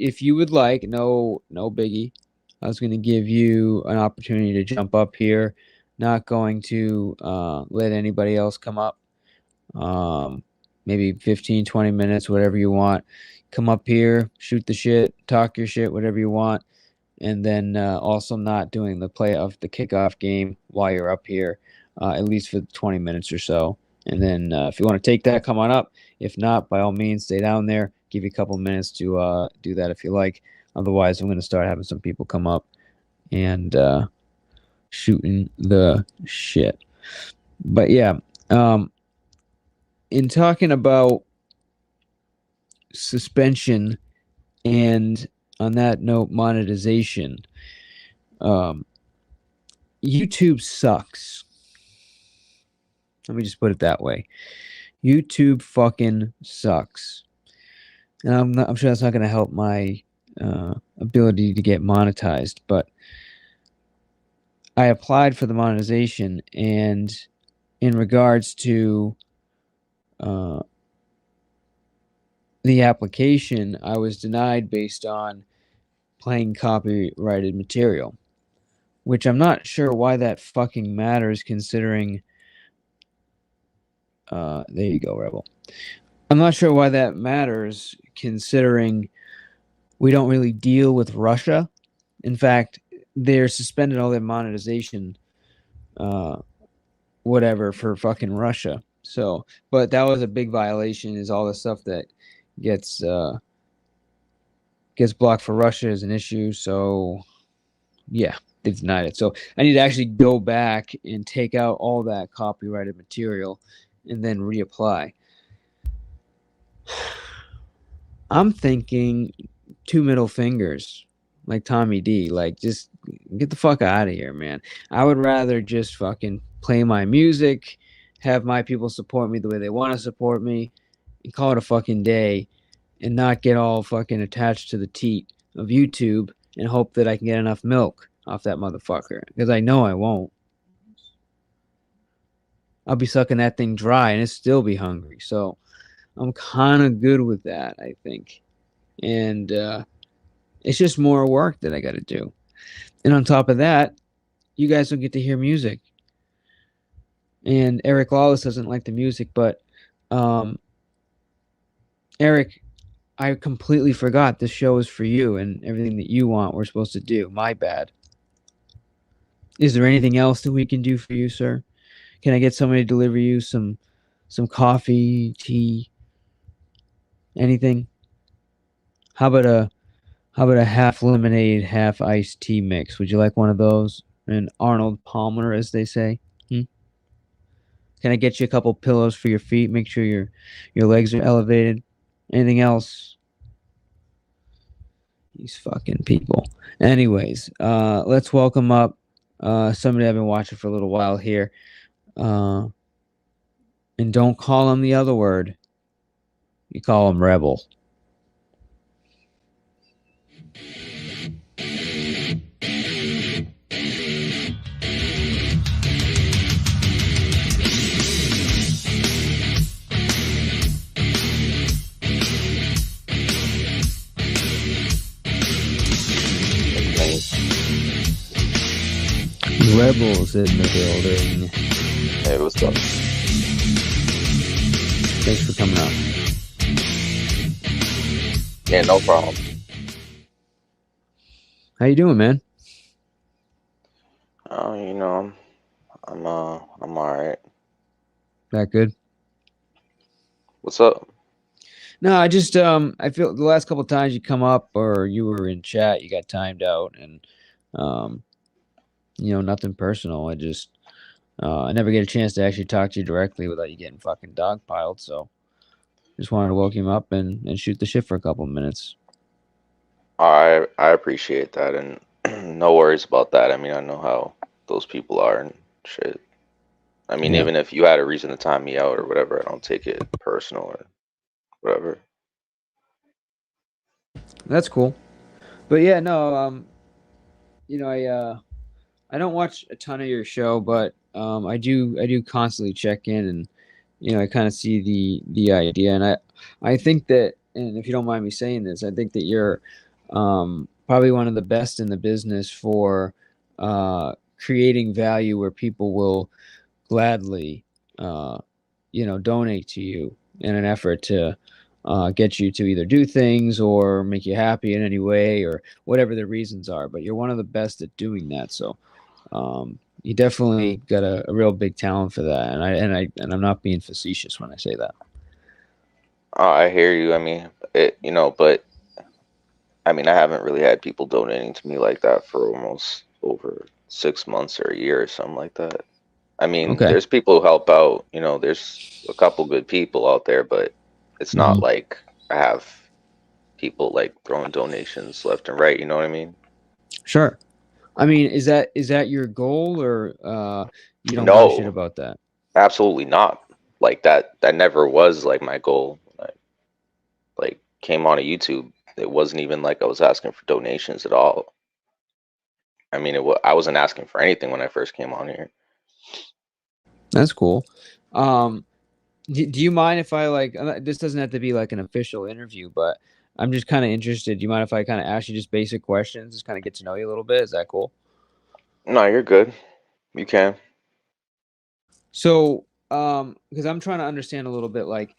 if you would like, no biggie. I was going to give you an opportunity to jump up here. Not going to let anybody else come up. Maybe 15, 20 minutes, whatever you want. Come up here, shoot the shit, talk your shit, whatever you want. And then also not doing the kickoff game while you're up here, at least for 20 minutes or so. And then if you want to take that, come on up. If not, by all means, stay down there. Give you a couple minutes to do that if you like. Otherwise, I'm going to start having some people come up and shooting the shit. But yeah, in talking about suspension and on that note, monetization, YouTube sucks. Let me just put it that way. YouTube fucking sucks. And I'm sure that's not going to help my ability to get monetized, but I applied for the monetization, and in regards to the application, I was denied based on playing copyrighted material, which I'm not sure why that fucking matters, considering there you go, Rebel. I'm not sure why that matters, considering we don't really deal with Russia. In fact, they're suspended all their monetization, whatever, for fucking Russia. So, but that was a big violation, is all the stuff that gets blocked for Russia is an issue. So, yeah, they've denied it. So I need to actually go back and take out all that copyrighted material and then reapply. I'm thinking 2 middle fingers, like Tommy D. Like, just get the fuck out of here, man. I would rather just fucking play my music, have my people support me the way they want to support me, and call it a fucking day, and not get all fucking attached to the teat of YouTube and hope that I can get enough milk off that motherfucker. Because I know I won't. I'll be sucking that thing dry and it still be hungry. So I'm kind of good with that, I think. And it's just more work that I got to do. And on top of that, you guys don't get to hear music. And Eric Lawless doesn't like the music, but Eric, I completely forgot this show is for you and everything that you want we're supposed to do. My bad. Is there anything else that we can do for you, sir? Can I get somebody to deliver you some coffee, tea, anything? How about a half lemonade, half iced tea mix? Would you like one of those? An Arnold Palmer, as they say. Can I get you a couple pillows for your feet? Make sure your legs are elevated. Anything else? These fucking people. Anyways, let's welcome up somebody I've been watching for a little while here. And don't call him the other word. You call him Rebel. Rebels in the building. Hey, what's up? Thanks for coming up. Yeah, no problem. How you doing, man? You know, I'm all right. That good? What's up? No, I just I feel the last couple of times you come up or you were in chat, you got timed out, and nothing personal. I just I never get a chance to actually talk to you directly without you getting fucking dogpiled. So just wanted to welcome you up and shoot the shit for a couple of minutes. I appreciate that, and no worries about that. I mean, I know how those people are and shit. I mean, even if you had a reason to time me out or whatever, I don't take it personal or whatever. That's cool. But yeah, no, I don't watch a ton of your show, but I do constantly check in, and I kind of see the idea, and I think that, and if you don't mind me saying this, I think that you're probably one of the best in the business for creating value where people will gladly, uh, donate to you in an effort to get you to either do things or make you happy in any way or whatever the reasons are. But you're one of the best at doing that. So you definitely got a real big talent for that. And I'm not being facetious when I say that. I hear you. I mean, but I mean, I haven't really had people donating to me like that for almost over 6 months or a year or something like that. I mean, Okay. there's people who help out, there's a couple good people out there, but it's not Hmm. like I have people like throwing donations left and right, you know what I mean? Sure. I mean, is that your goal, or you don't give a shit No, about that? absolutely not. Like that never was like my goal when I like came on a YouTube. It wasn't even like I was asking for donations at all. I mean, I wasn't asking for anything when I first came on here. That's cool. Um, do you mind if I like? This doesn't have to be like an official interview, but I'm just kind of interested. Do you mind if I kind of ask you just basic questions, just kind of get to know you a little bit? Is that cool? No, you're good. You can. So, because I'm trying to understand a little bit, like,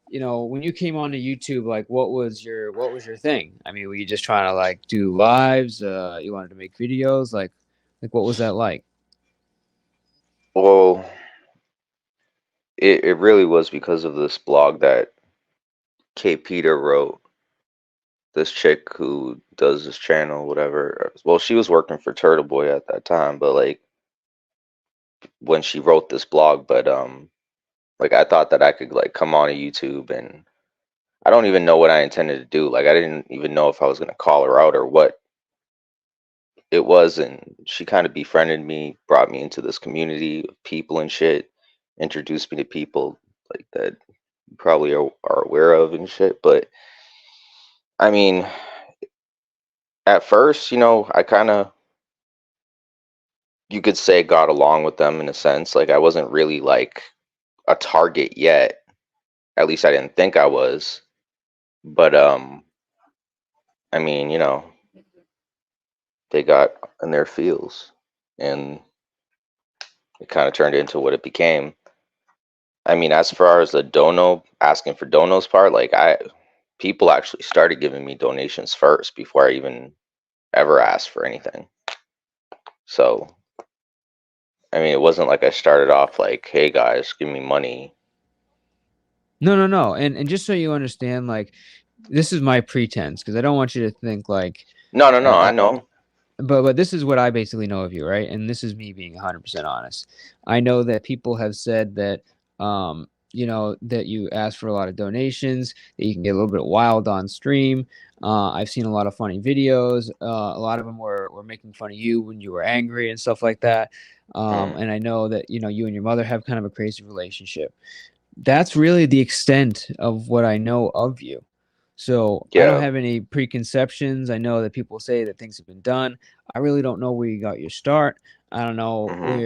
when you came onto YouTube, like, what was your thing? I mean, were you just trying to like do lives? You wanted to make videos, like what was that like? Well, it really was because of this blog that Kate Peter wrote. This chick who does this channel, whatever. Well, she was working for Turtle Boy at that time, but like when she wrote this blog, but like I thought that I could like come on to YouTube, and I don't even know what I intended to do. Like I didn't even know if I was gonna call her out or what it was, and she kind of befriended me, brought me into this community of people and shit, introduced me to people like that you probably are aware of and shit. But I mean, at first, I kind of, you could say, got along with them in a sense. Like I wasn't really like a target yet. At least I didn't think I was. But I mean, they got in their feels, and it kind of turned into what it became. I mean, as far as the dono asking for donos part, like people actually started giving me donations first before I even ever asked for anything. So, I mean, it wasn't like I started off like, "Hey guys, give me money." No, no, no. And just so you understand, like, this is my pretense because I don't want you to think like, No, no, no, uh, I know. but this is what I basically know of you, right? And this is me being 100% honest. I know that people have said that that you ask for a lot of donations, that you can get a little bit wild on stream. I've seen a lot of funny videos. A lot of them were making fun of you when you were angry and stuff like that. Mm, And I know that you and your mother have kind of a crazy relationship. That's really the extent of what I know of you. So I don't yeah. have any preconceptions. I know that people say that things have been done. I really don't know where you got your start. I don't know Hmm.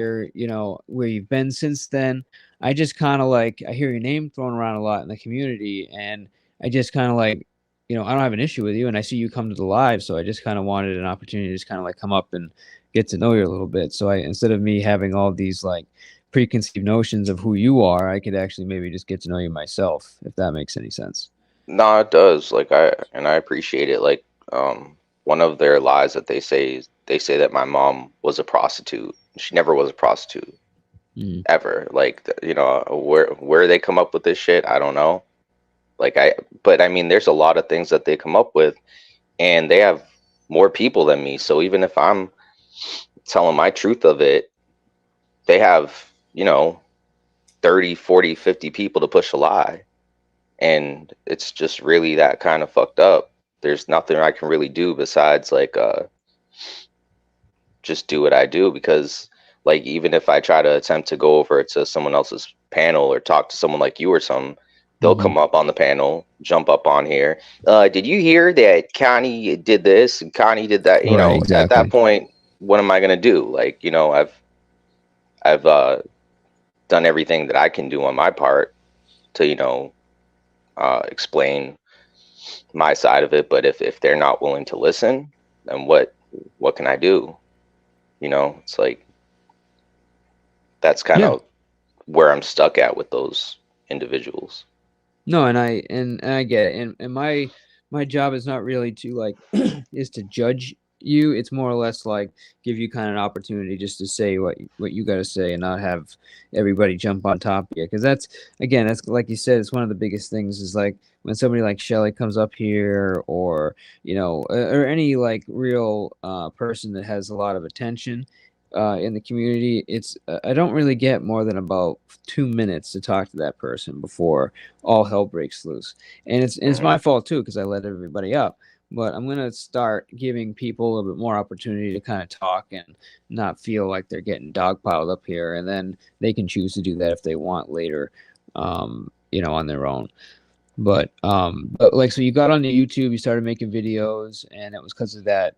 where you've been since then. I just kind of like I hear your name thrown around a lot in the community, and I just kind of like, I don't have an issue with you, and I see you come to the live, so I just kind of wanted an opportunity to just kind of like come up and get to know you a little bit. So I instead of me having all these like preconceived notions of who you are, I could actually maybe just get to know you myself, if that makes any sense. No, it does. Like I appreciate it. Like one of their lies that they say is they say that my mom was a prostitute. She never was a prostitute Mm. ever. Like where they come up with this shit, I don't know. Like but I mean, there's a lot of things that they come up with, and they have more people than me. So even if I'm telling my truth of it, they have, 30, 40, 50 people to push a lie. And it's just really that kind of fucked up. There's nothing I can really do besides like just do what I do, because like even if I try to attempt to go over to someone else's panel or talk to someone like you or something, they'll Hmm. come up on the panel, jump up on here. Did you hear that Connie did this and Connie did that? Right, At that exactly. point, what am I gonna do? Like, I've done everything that I can do on my part to, explain. my side of it. But if they're not willing to listen, then what can I do? You know, it's like that's kind Yeah. of where I'm stuck at with those individuals. No, and I get it. And my job is not really to like is to judge you. It's more or less like give you kind of an opportunity just to say what you got to say and not have everybody jump on top of you. Because that's again, that's like you said, it's one of the biggest things is like when somebody like Shelly comes up here or or any like real person that has a lot of attention in the community, it's I don't really get more than about 2 minutes to talk to that person before all hell breaks loose. And it's Hmm. my fault too because I let everybody up. But I'm gonna start giving people a little bit more opportunity to kind of talk and not feel like they're getting dogpiled up here, and then they can choose to do that if they want later, on their own. But like so, you got onto YouTube, you started making videos, and it was because of that.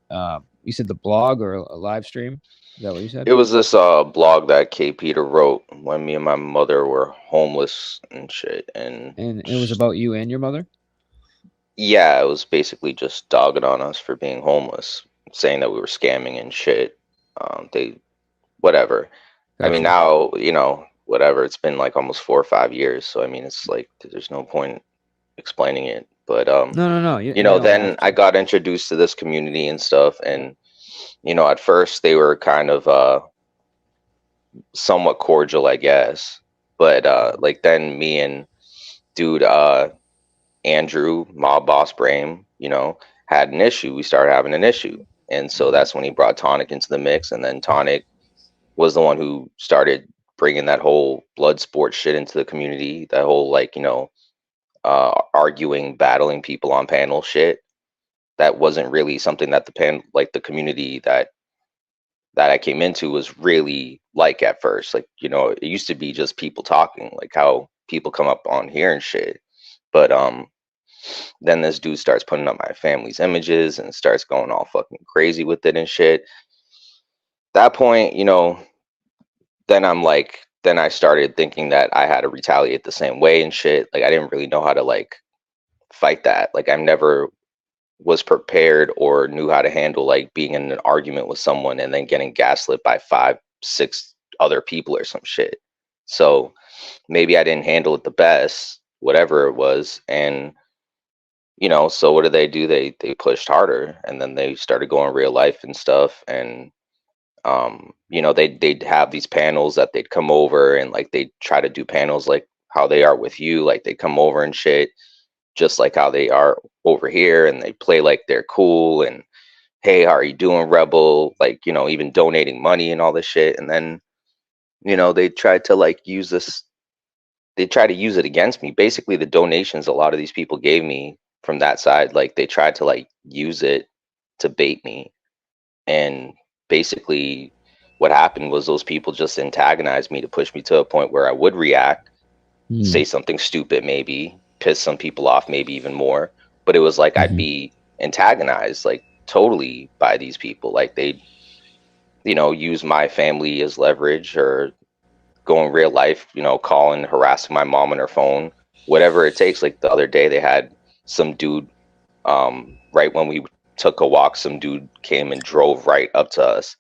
You said the blog or a live stream. Is that what you said? It was this blog that K. Peter wrote when me and my mother were homeless and shit, and And it was about you and your mother. yeah, it was basically just dogging on us for being homeless, saying that we were scamming and shit. They whatever. I mean, Gotcha. now, whatever. It's been like almost 4 or 5 years, so I mean, it's like there's no point explaining it. But No, no, no. You don't then have I to. got introduced to this community and stuff, and at first they were kind of somewhat cordial, I guess. But like then me and dude Andrew, Mob Boss Brame, had an issue. We started having an issue. And so Mhm. that's when he brought Tonic into the mix. And then Tonic was the one who started bringing that whole blood sport shit into the community. That whole, like, arguing, battling people on panel shit. That wasn't really something that like the community that I came into was really like at first. Like, it used to be just people talking, like how people come up on here and shit. But then this dude starts putting up my family's images and starts going all fucking crazy with it and shit. That point, then I started thinking that I had to retaliate the same way and shit. Like I didn't really know how to like fight that. Like I never was prepared or knew how to handle like being in an argument with someone and then getting gaslit by 5, 6 other people or some shit. So maybe I didn't handle it the best, whatever it was. And so what did they do? They pushed harder, and then they started going real life and stuff. And they'd have these panels that they'd come over and like they'd try to do panels like how they are with you, like they come over and shit, just like how they are over here, and they play like they're cool and hey, how are you doing, rebel? Like, even donating money and all this shit. And then, they tried to like use this, they tried to use it against me. Basically, the donations a lot of these people gave me from that side, like they tried to like use it to bait me. And basically, what happened was those people just antagonized me to push me to a point where I would react, Mm-hmm. say something stupid, maybe piss some people off, maybe even more. But it was like I'd Mm-hmm. be antagonized, like totally by these people. Like they, use my family as leverage or go in real life, calling, harassing my mom on her phone, whatever it takes. Like the other day, they had some dude, right when we took a walk, some dude came and drove right up to us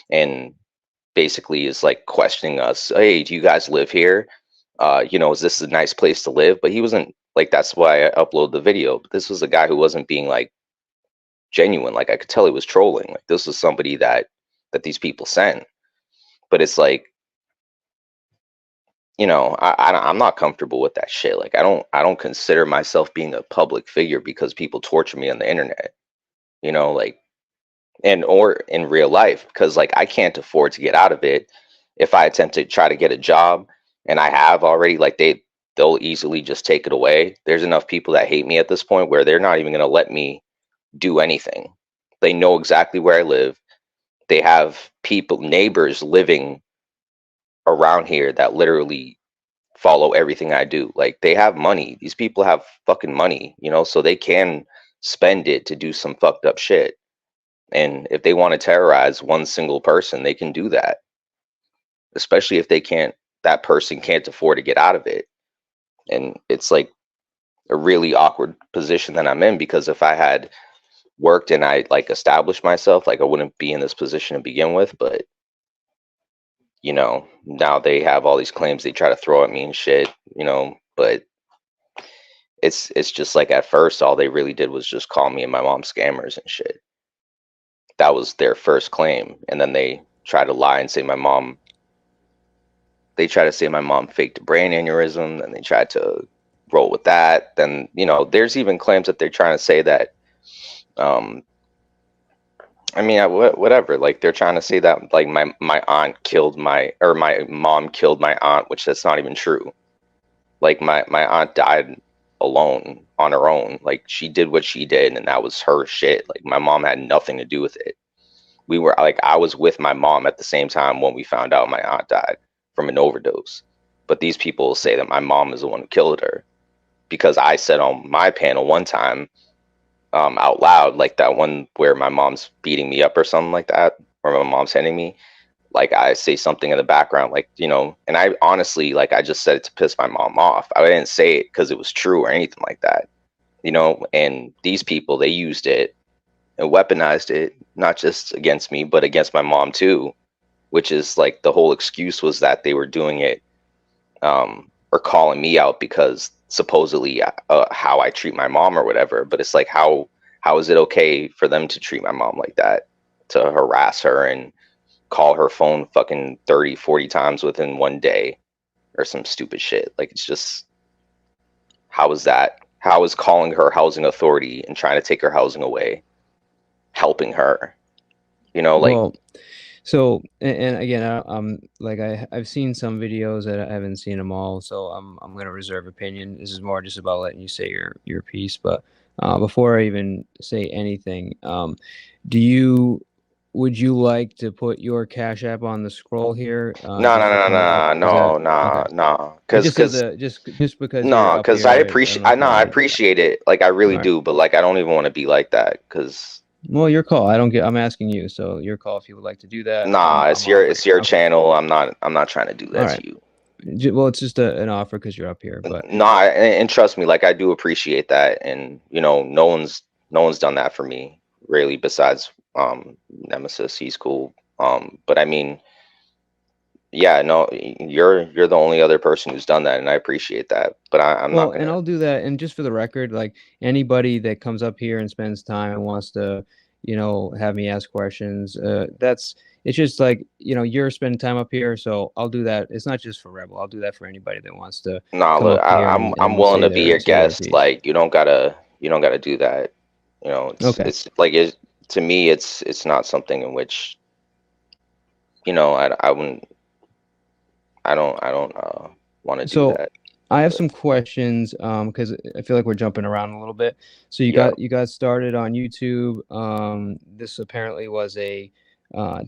and basically is like questioning us. Hey, do you guys live here? Is this a nice place to live? But he wasn't like, that's why I upload the video. But this was a guy who wasn't being like genuine. Like I could tell he was trolling. Like this was somebody that these people sent. But it's like, I'm not comfortable with that shit. Like I don't consider myself being a public figure because people torture me on the internet. Like and or in real life because like I can't afford to get out of it if I attempt to try to get a job and I have already like they'll easily just take it away. There's enough people that hate me at this point where they're not even going to let me do anything. They know exactly where I live. They have people neighbors living around here that literally follow everything I do. Like they have money. These people have fucking money, so they can spend it to do some fucked up shit. And if they want to terrorize one single person, they can do that, especially if that person can't afford to get out of it. And it's like, a really awkward position that I'm in, because if I had worked and I like established myself, like I wouldn't be in this position to begin with. But now they have all these claims they try to throw at me and shit, but it's just like, at first all they really did was just call me and my mom scammers and shit. That was their first claim, and then they try to lie and say my mom faked a brain aneurysm, and they tried to roll with that. Then there's even claims that they're trying to say that, um I mean, whatever. Like, they're trying to say that, like, my aunt killed my mom killed my aunt, which that's not even true. Like, my aunt died alone on her own. Like, she did what she did, and that was her shit. Like, my mom had nothing to do with it. I was with my mom at the same time when we found out my aunt died from an overdose. But these people say that my mom is the one who killed her, because I said on my panel one time, out loud, like that one where my mom's beating me up or something like that, or my mom's hitting me, like I say something in the background, like, and I honestly, like, I just said it to piss my mom off. I didn't say it because it was true or anything like that, and these people, they used it and weaponized it, not just against me, but against my mom too, which is like, the whole excuse was that they were doing it, or calling me out because supposedly, how I treat my mom or whatever. But it's like, how is it okay for them to treat my mom like that, to harass her and call her phone fucking 30, 40 times within one day, or some stupid shit? Like, it's just, how is that? How is calling her housing authority and trying to take her housing away helping her? Like, Well, so and again, I'm like I've seen some videos that I haven't seen them all, so I'm gonna reserve opinion. This is more just about letting you say your piece. But before I even say anything, do you would you like to put your Cash App on the scroll here, no, just no, for no, point of no, is that no, no, okay? no, Just as because a just because you're no, up because here, I I appreciate, don't know if you I want to. appreciate it, like, I All really right. do, but like, I don't even want to be like that, because Well, your call. I don't get. I'm asking you, so your call. If you would like to do that, nah, I'm offering. it's your Okay. channel. I'm not trying to do All that right. to you. Well, it's just an offer because you're up here. But No, and trust me, like, I do appreciate that, and no one's done that for me really, besides Nemesis. He's cool. But I mean, yeah, no, you're the only other person who's done that, and I appreciate that. But I'm not well, and gonna. I'll do that. And just for the record, like anybody that comes up here and spends time and wants to, have me ask questions, that's it's just like you're spending time up here, so I'll do that. It's not just for Rebel. I'll do that for anybody that wants to Nah, come look, up here I'm and willing say to be your their guest. piece. Like, you don't gotta do that. Okay. It's like, to me, it's not something in which, I wouldn't, I don't want to do So that. I have But some questions because I feel like we're jumping around a little bit. So you yeah. got started on YouTube. This apparently was a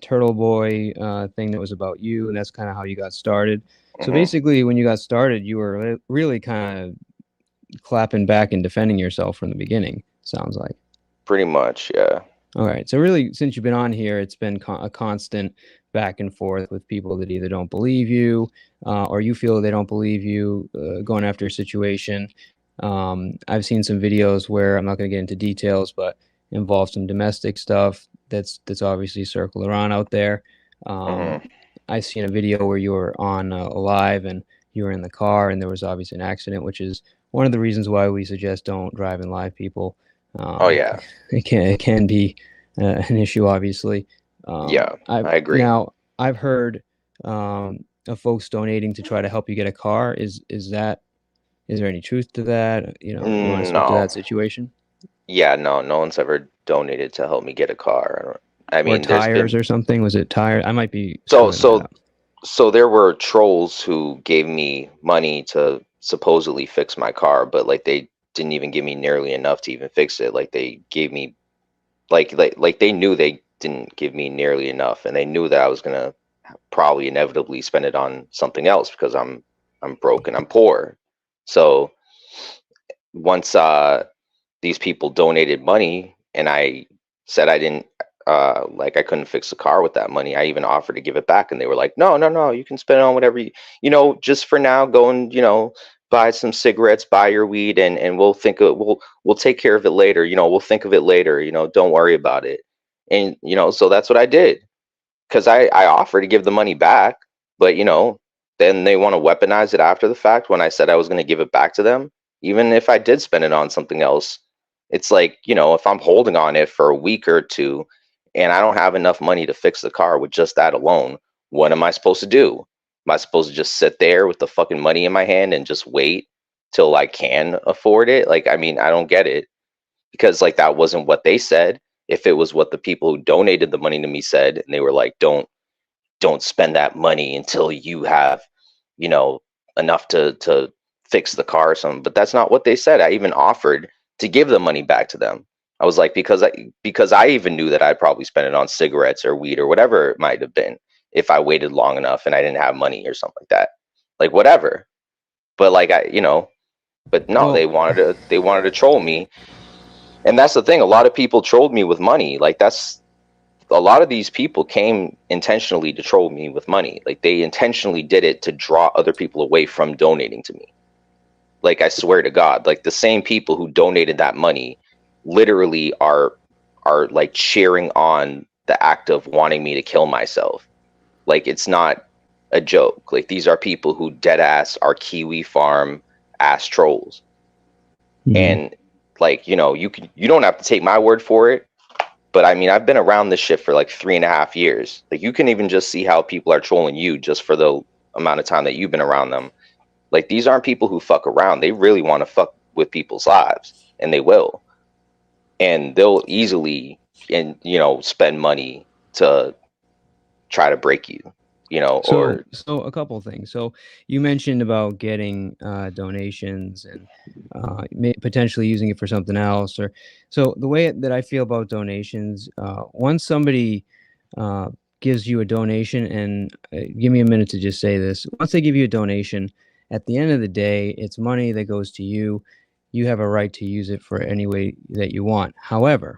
Turtle Boy thing that was about you, and that's kind of how you got started. So Hmm. basically, when you got started, you were really kind of clapping back and defending yourself from the beginning. Sounds like. Pretty much, yeah. All right. So really, since you've been on here, it's been a constant back and forth with people that either don't believe you, or you feel they don't believe you, going after a situation. I've seen some videos where I'm not going to get into details, but involve some domestic stuff that's obviously circled around out there. Um, Hmm. I seen a video where you were on a live and you were in the car and there was obviously an accident, which is one of the reasons why we suggest don't drive in live, people. Oh Um, yeah, it can be an issue, obviously. yeah. I agree. I've heard of folks donating to try to help you get a car. Is there any truth to that? You want to speak to No. that situation, Yeah, no one's ever donated to help me get a car. I or mean, there's tires been, or something? Was it tire? I might be so screwing that so up. so there were trolls who gave me money to supposedly fix my car, but like, they didn't even give me nearly enough to even fix it. Like, they gave me, like they knew they didn't give me nearly enough, and they knew that I was gonna probably inevitably spend it on something else, because I'm broke and I'm poor. So once these people donated money, and I said I didn't, like, I couldn't fix the car with that money, I even offered to give it back, and they were like, no, no, no, you can spend it on whatever just for now, go and buy some cigarettes, buy your weed, and we'll take care of it later. We'll think of it later. Don't worry about it. And so that's what I did, because I offered to give the money back, but then they want to weaponize it after the fact when I said I was going to give it back to them, even if I did spend it on something else. It's like, if I'm holding on it for a week or two and I don't have enough money to fix the car with just that alone, what am I supposed to do? Am I supposed to just sit there with the fucking money in my hand and just wait till I can afford it? Like, I mean, I don't get it, because like that wasn't what they said. If it was what the people who donated the money to me said, and they were like, don't spend that money until you have, you know, enough to fix the car or something. But that's not what they said. I even offered to give the money back to them. I was like, because I even knew that I'd probably spend it on cigarettes or weed or whatever it might have been if I waited long enough and I didn't have money or something like that. Like whatever. But like but no, Well, they wanted to troll me. And that's the thing. A lot of people trolled me with money. Like that's a lot of these people came intentionally to troll me with money. Like they intentionally did it to draw other people away from donating to me. Like I swear to God, like the same people who donated that money literally are like cheering on the act of wanting me to kill myself. Like it's not a joke. Like these are people who dead ass are Kiwi farm ass trolls. mhm. And like, you don't have to take my word for it. But I mean, I've been around this shit for like 3.5 years. Like you can even just see how people are trolling you just for the amount of time that you've been around them. Like these aren't people who fuck around. They really want to fuck with people's lives, and they will. And they'll easily spend money to try to break you, So, or so a couple of things. So, you mentioned about getting donations and potentially using it for something else. Or so the way that I feel about donations, once somebody uh, gives you a donation, and give me a minute to just say this. Once they give you a donation, at the end of the day, it's money that goes to you. You have a right to use it for any way that you want. However,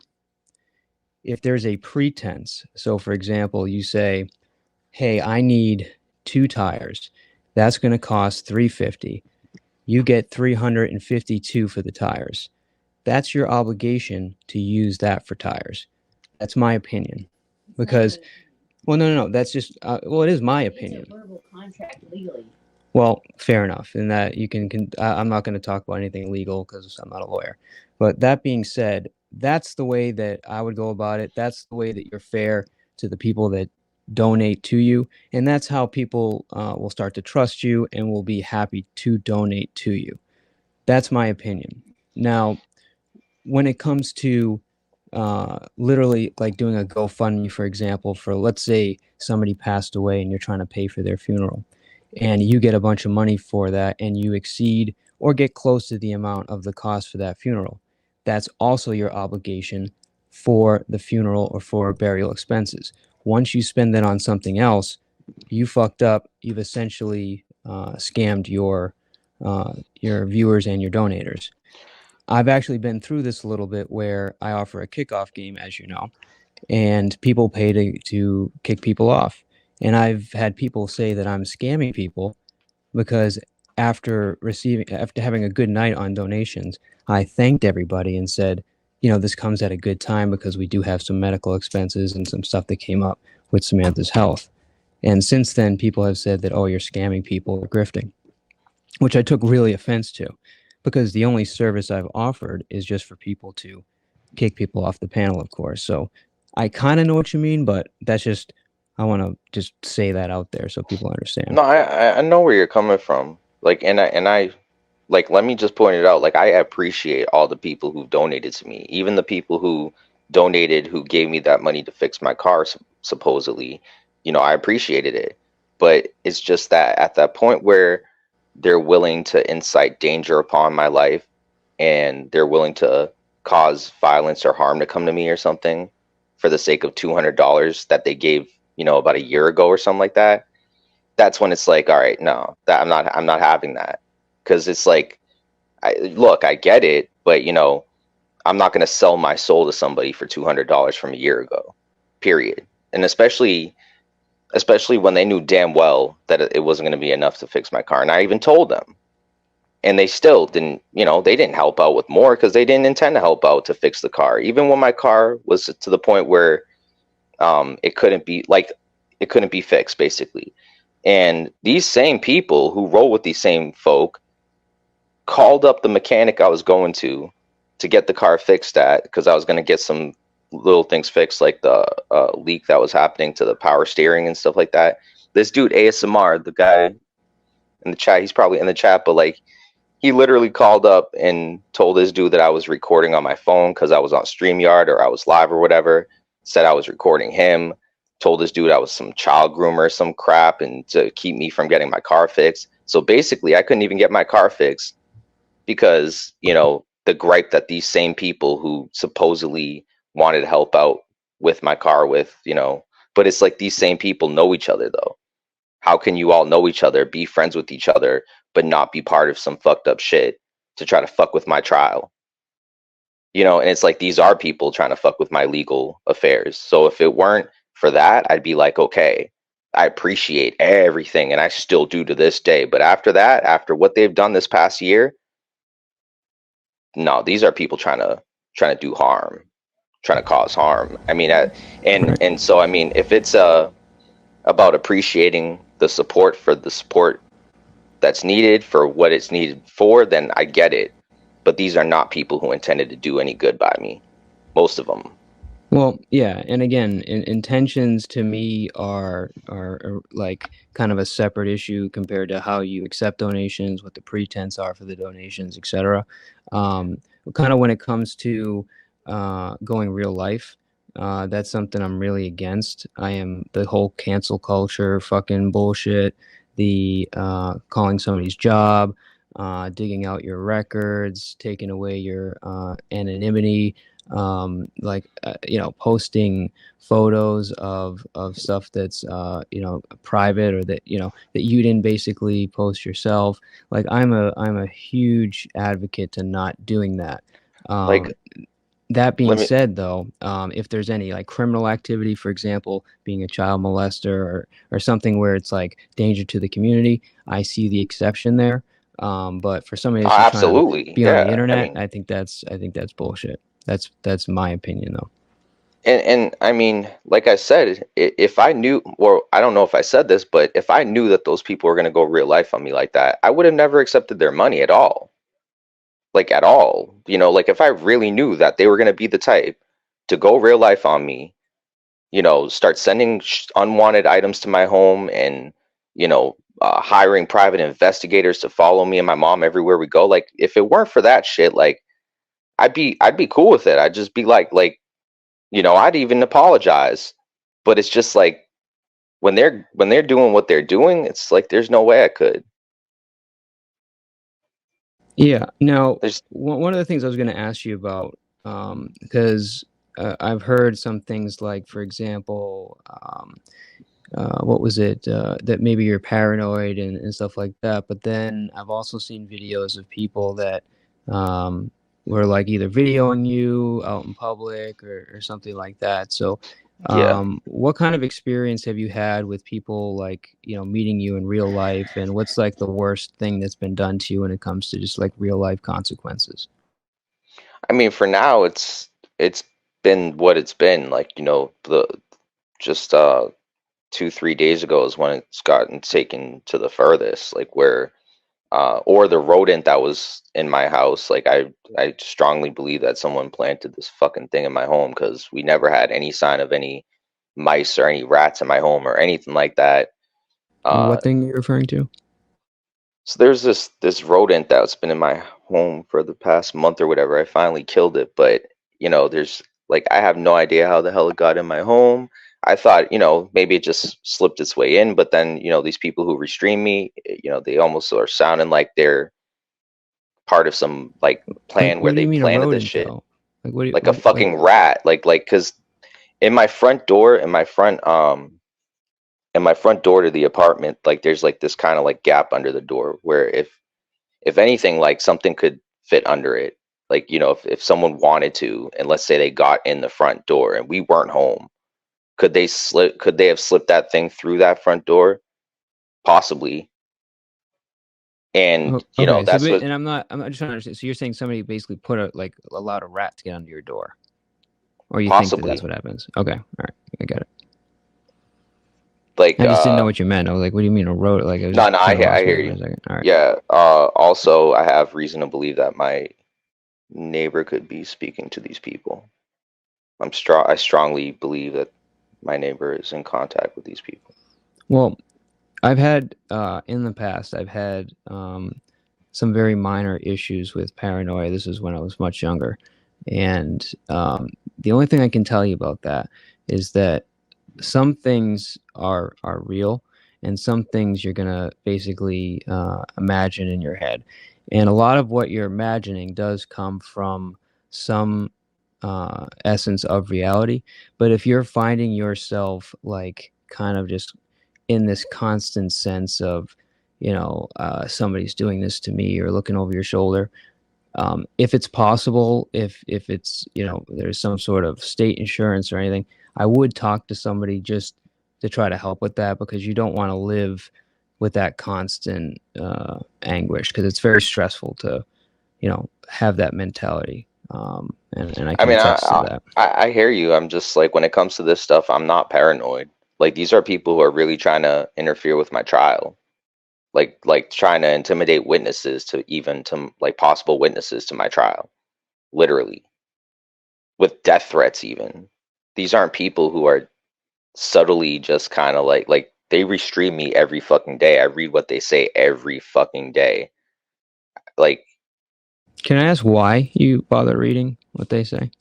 if there's a pretense, so for example, you say, hey, I need 2 tires. That's going to cost 350. You get 352 for the tires. That's your obligation to use that for tires. That's my opinion. Because, well, no. That's just, well, it is my opinion. It's a verbal contract legally. Well, fair enough. In that I'm not going to talk about anything legal because I'm not a lawyer. But that being said, that's the way that I would go about it. That's the way that you're fair to the people that donate to you. And that's how people will start to trust you and will be happy to donate to you. That's my opinion. Now, when it comes to literally like doing a GoFundMe, for example, for let's say somebody passed away and you're trying to pay for their funeral, and you get a bunch of money for that and you exceed or get close to the amount of the cost for that funeral, that's also your obligation for the funeral or for burial expenses. Once you spend that on something else, you fucked up. You've essentially scammed your viewers and your donators. I've actually been through this a little bit where I offer a kickoff game, as you know, and people pay to kick people off. And I've had people say that I'm scamming people because after having a good night on donations, I thanked everybody and said, this comes at a good time because we do have some medical expenses and some stuff that came up with Samantha's health. And since then, people have said that, oh, you're scamming people or grifting, which I took really offense to because the only service I've offered is just for people to kick people off the panel, of course. So I kind of know what you mean, but that's just, I want to just say that out there so people understand. no, I know where you're coming from. Like, and I like, let me just point it out. Like, I appreciate all the people who donated to me, even the people who donated, who gave me that money to fix my car, supposedly. I appreciated it. But it's just that at that point where they're willing to incite danger upon my life, and they're willing to cause violence or harm to come to me or something for the sake of $200 that they gave, about a year ago or something like that. That's when it's like, all right, no, that I'm not having that. Because it's like, look, I get it, but I'm not going to sell my soul to somebody for $200 from a year ago, period. And especially when they knew damn well that it wasn't going to be enough to fix my car. And I even told them, and they still didn't, they didn't help out with more because they didn't intend to help out to fix the car. Even when my car was to the point where it couldn't be fixed basically. And these same people who roll with these same folk called up the mechanic I was going to get the car fixed at, because I was going to get some little things fixed, like the leak that was happening to the power steering and stuff like that. This dude ASMR, the guy in the chat, he's probably in the chat, but like, he literally called up and told this dude that I was recording on my phone because I was on StreamYard or I was live or whatever. Said I was recording him. Told this dude I was some child groomer, some crap, and to keep me from getting my car fixed. So basically, I couldn't even get my car fixed because, the gripe that these same people who supposedly wanted to help out with my car but it's like these same people know each other though. How can you all know each other, be friends with each other, but not be part of some fucked up shit to try to fuck with my trial? And it's like these are people trying to fuck with my legal affairs. So if it weren't for that, I'd be like, okay, I appreciate everything, and I still do to this day. But after that, after what they've done this past year, no, these are people trying to do harm, trying to cause harm. I mean, and Right. and so I mean, if it's about appreciating the support for the support that's needed for what it's needed for, then I get it. But these are not people who intended to do any good by me. Most of them. Well, yeah, and again, intentions to me are like kind of a separate issue compared to how you accept donations, what the pretense are for the donations, etc. Um, Kind of when it comes to going real life, that's something I'm really against. I am the whole cancel culture, fucking bullshit, the calling somebody's job, digging out your records, taking away your anonymity, posting photos of stuff that's private, or that that you didn't basically post yourself. Like, I'm a huge advocate to not doing that. Like, That being let me. said, though, if there's any like criminal activity, for example, being a child molester, or something where it's like danger to the community, I see the exception there. But for somebody that's just trying to Absolutely, be on the yeah. I internet, mean, I think that's bullshit. That's my opinion, though. and I mean, like I said, if I knew, or I don't know if I said this, but if I knew that those people were gonna go real life on me like that, I would have never accepted their money at all. Like at all. Like if I really knew that they were gonna be the type to go real life on me, start sending unwanted items to my home, and hiring private investigators to follow me and my mom everywhere we go. Like if it weren't for that shit, like I'd be cool with it. I'd just be like, I'd even apologize. But it's just like when they're doing what they're doing, it's like there's no way I could. Yeah. Now, There's one of the things I was going to ask you about, because I've heard some things like, for example, what was it, that maybe you're paranoid and stuff like that. But then I've also seen videos of people that um, were like either videoing you out in public, or something like that. So, yeah. what kind of experience have you had with people, like, meeting you in real life, and what's like the worst thing that's been done to you when it comes to just like real life consequences? I mean, for now, it's been what it's been. Like, the just 2, 3 days ago is when it's gotten taken to the furthest, like where or the rodent that was in my house. Like I strongly believe that someone planted this fucking thing in my home, because we never had any sign of any mice or any rats in my home or anything like that. Uh, What thing are you referring to? so there's this rodent that's been in my home for the past month or whatever. I finally killed it, but there's like I have no idea how the hell it got in my home. I thought, maybe it just slipped its way in, but then, these people who restream me, they almost are sounding like they're part of some like Like, plan what where do they you mean a planted this rodent, shit, though? Like, what do you, like a like? fucking rat, like because in my front door, in my front door to the apartment, like there's like this kind of like gap under the door where if anything, like something could fit under it. Like, if someone wanted to, and let's say they got in the front door and we weren't home, could they have slipped that thing through that front door? Possibly. And Okay, so that's what, and I'm not just trying to understand. So you're saying somebody basically put a like allowed a rat to get under your door, or you think that that's possibly, what happens? Okay, all right, I get it. like, I just didn't know what you meant. I was like, what do you mean a road? Like I was no, just no, kind of I lost me hear there for a you. second. All right. Yeah. Also, I have reason to believe that my neighbor could be speaking to these people. I strongly believe that my neighbor is in contact with these people. Well, I've had in the past, I've had some very minor issues with paranoia. This is when I was much younger, and the only thing I can tell you about that is that some things are real, and some things you're gonna basically imagine in your head, and a lot of what you're imagining does come from some essence of reality. But if you're finding yourself like kind of just in this constant sense of, somebody's doing this to me or looking over your shoulder. If it's possible, if it's there's some sort of state insurance or anything, I would talk to somebody just to try to help with that because you don't want to live with that constant anguish because it's very stressful to have that mentality. And I I can mean, attest to that. I hear you. I'm just like, when it comes to this stuff, I'm not paranoid. Like, these are people who are really trying to interfere with my trial, like trying to intimidate witnesses, to even to like possible witnesses to my trial, literally, with death threats even. These aren't people who are subtly just kind of like they restream me every fucking day. I read what they say every fucking day. Like, Can I ask why you bother reading what they say?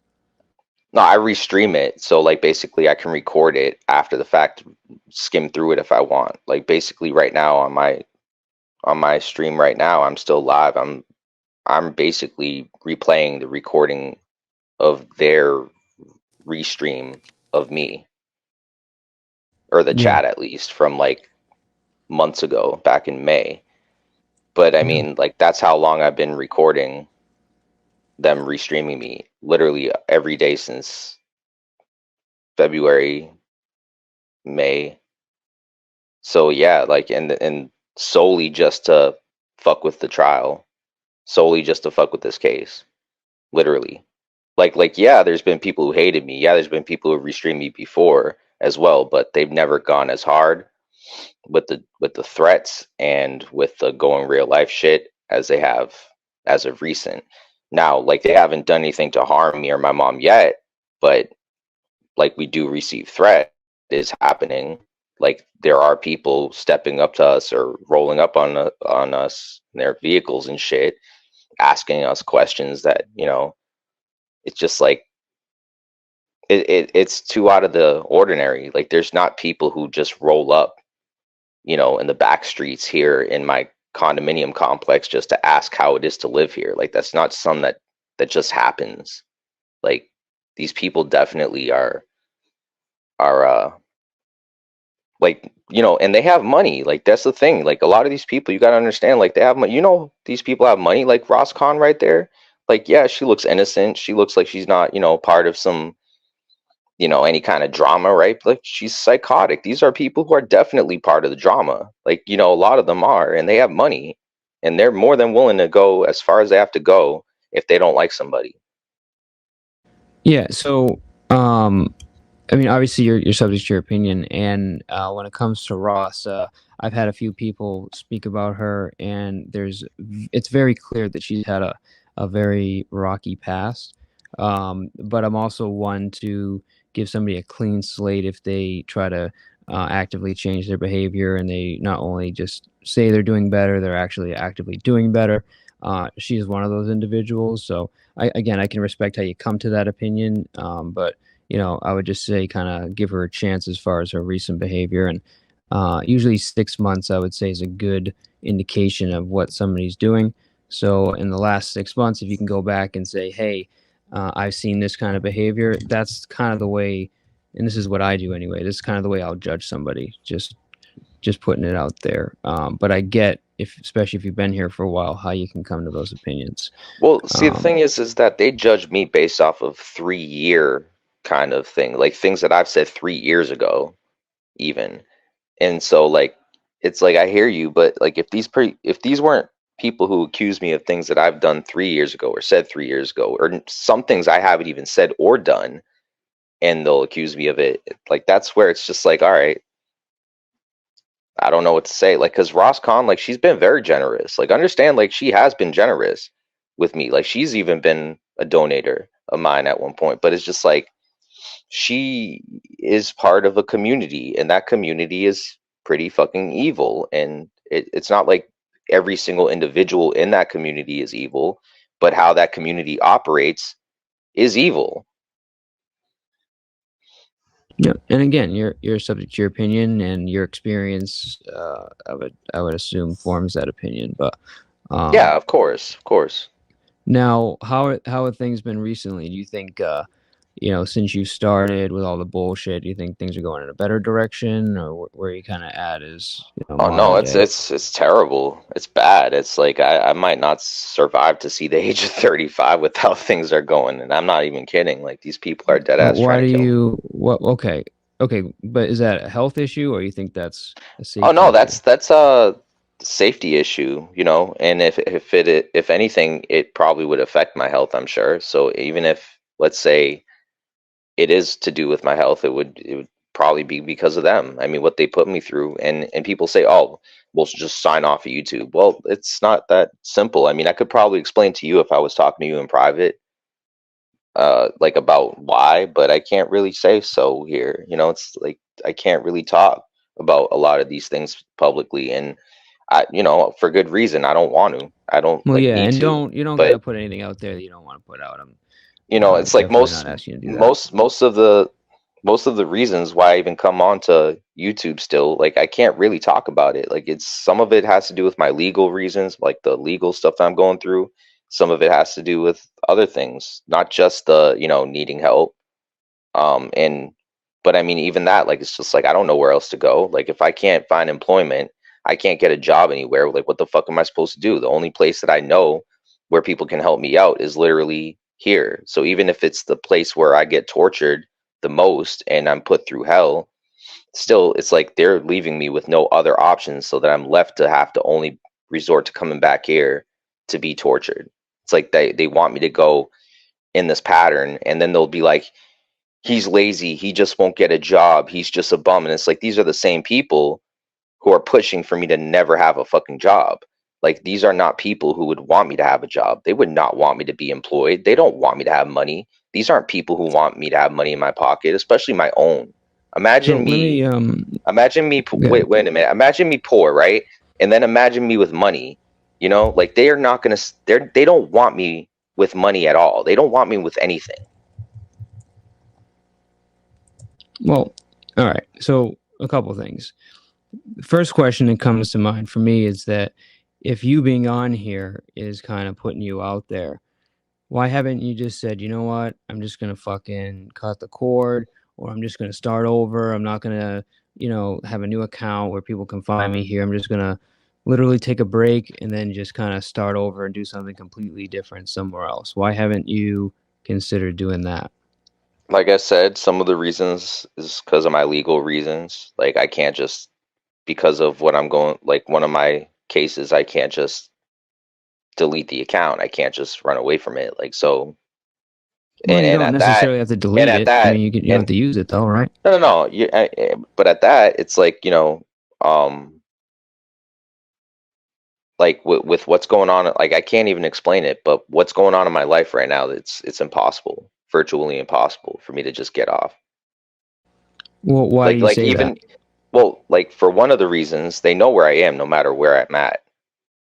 no, I restream it, so like basically I can record it after the fact, skim through it if I want. Like, basically right now on my stream right now, I'm still live. I'm basically replaying the recording of their restream of me, or the Yeah. chat at least, from like months ago, back in May. But I Yeah. mean, like, that's how long I've been recording them restreaming me, literally every day since February, May. So yeah, like, and solely just to fuck with the trial, solely just to fuck with this case, literally. Like yeah, there's been people who hated me. Yeah, there's been people who restreamed me before as well, but they've never gone as hard with the threats and with the going real life shit as they have as of recent. Now, like, they haven't done anything to harm me or my mom yet, but like, we do receive threat is happening. Like, there are people stepping up to us or rolling up on us in their vehicles and shit, asking us questions that, it's just like, it's too out of the ordinary. Like, there's not people who just roll up, in the back streets here in my condominium complex just to ask how it is to live here. Like, that's not something that just happens. Like, these people definitely are like, and they have money. Like, that's the thing. Like, a lot of these people, you got to understand, like, they have money. These people have money. Like Ross Khan right there. Like, yeah, she looks innocent. She looks like she's not, part of some, any kind of drama, right? Like, she's psychotic. These are people who are definitely part of the drama. Like, a lot of them are, and they have money, and they're more than willing to go as far as they have to go if they don't like somebody. Yeah. So, um, I mean, obviously, you're subject to your opinion, and when it comes to Ross, I've had a few people speak about her, and it's very clear that she's had a very rocky past. But I'm also one to give somebody a clean slate if they try to actively change their behavior, and they not only just say they're doing better, they're actually actively doing better. She's one of those individuals, so again, I can respect how you come to that opinion, but I would just say kind of give her a chance as far as her recent behavior. And usually 6 months, I would say, is a good indication of what somebody's doing. So in the last 6 months, if you can go back and say, hey, I've seen this kind of behavior, that's kind of the way, and this is what I do anyway. This is kind of the way I'll judge somebody, just putting it out there. But I get, especially if you've been here for a while, how you can come to those opinions. Well, see, the Um, thing is that they judge me based off of 3 year kind of thing, like things that I've said 3 years ago, even. And so, like, it's like, I hear you, but like, if these weren't people who accuse me of things that I've done 3 years ago or said 3 years ago, or some things I haven't even said or done, and they'll accuse me of it. Like, that's where it's just like, all right, I don't know what to say. Like, because Ross Khan, like, she's been very generous. Like, understand, like, she has been generous with me. Like, she's even been a donator of mine at one point. But it's just like, she is part of a community, and that community is pretty fucking evil. And it's not like every single individual in that community is evil, but how that community operates is evil. Yeah, and again, you're subject to your opinion and your experience. I would assume forms that opinion. But Yeah, um, of course, of course. now, how have things been recently? Do you think since you started with all the bullshit, do you think things are going in a better direction, or where you kind of at is Oh no, modern it's day? it's terrible. It's bad. It's like I might not survive to see the age of 35 with how things are going, and I'm not even kidding. Like, these people are dead ass trying Why to do kill me. you what? Okay, okay, but is that a health issue, or you think that's a Oh safety no, issue? that's a safety issue, you know. And if anything, it probably would affect my health, I'm sure. So even if, let's say, it is to do with my health, it would probably be because of them. I mean, what they put me through, and people say, "Oh, we'll just sign off of YouTube." Well, it's not that simple. I mean, I could probably explain to you if I was talking to you in private, like, about why, but I can't really say so here. You know, it's like I can't really talk about a lot of these things publicly, and for good reason. I don't want to. I don't Well, like yeah, need and to. don't got to But put anything out there that you don't want to put out. I'm it's like definitely not asking you to do that. most of the reasons why I even come on to YouTube still, like, I can't really talk about it. Like, it's some of it has to do with my legal reasons, like the legal stuff that I'm going through. Some of it has to do with other things, not just the, needing help. And but I mean, even that, like, it's just like I don't know where else to go. Like, if I can't find employment, I can't get a job anywhere. Like, what the fuck am I supposed to do? The only place that I know where people can help me out is literally here. So even if it's the place where I get tortured the most and I'm put through hell, still it's like they're leaving me with no other options, so that I'm left to have to only resort to coming back here to be tortured. It's like they want me to go in this pattern, and then they'll be like, he's lazy, he just won't get a job, he's just a bum. And it's like, these are the same people who are pushing for me to never have a fucking job. Like, these are not people who would want me to have a job. They would not want me to be employed. They don't want me to have money. These aren't people who want me to have money in my pocket, especially my own. So Imagine let me, me yeah. wait a minute. Imagine me poor, right? And then imagine me with money. Like, they are not going to, they don't want me with money at all. They don't want me with anything. Well, all right. So a couple things. The first question that comes to mind for me is that if you being on here is kind of putting you out there, why haven't you just said, you know what, I'm just gonna fucking cut the cord, or I'm just gonna start over. I'm not gonna, have a new account where people can find me here. I'm just gonna literally take a break and then just kind of start over and do something completely different somewhere else. Why haven't you considered doing that? Like I said, some of the reasons is because of my legal reasons. Like, I can't just, because of what I'm going, like, one of my cases, I can't just delete the account. I can't just run away from it. Like, so, Well, you and don't at that, necessarily have to and delete at it. I that, mean, you don't have and to use it though, right? no, no, no. But at that, it's like, like, with what's going on, like, I can't even explain it. But what's going on in my life right now, it's impossible, virtually impossible for me to just get off. Well, why do you Like say that? even, well, like, for one of the reasons, they know where I am no matter where I'm at.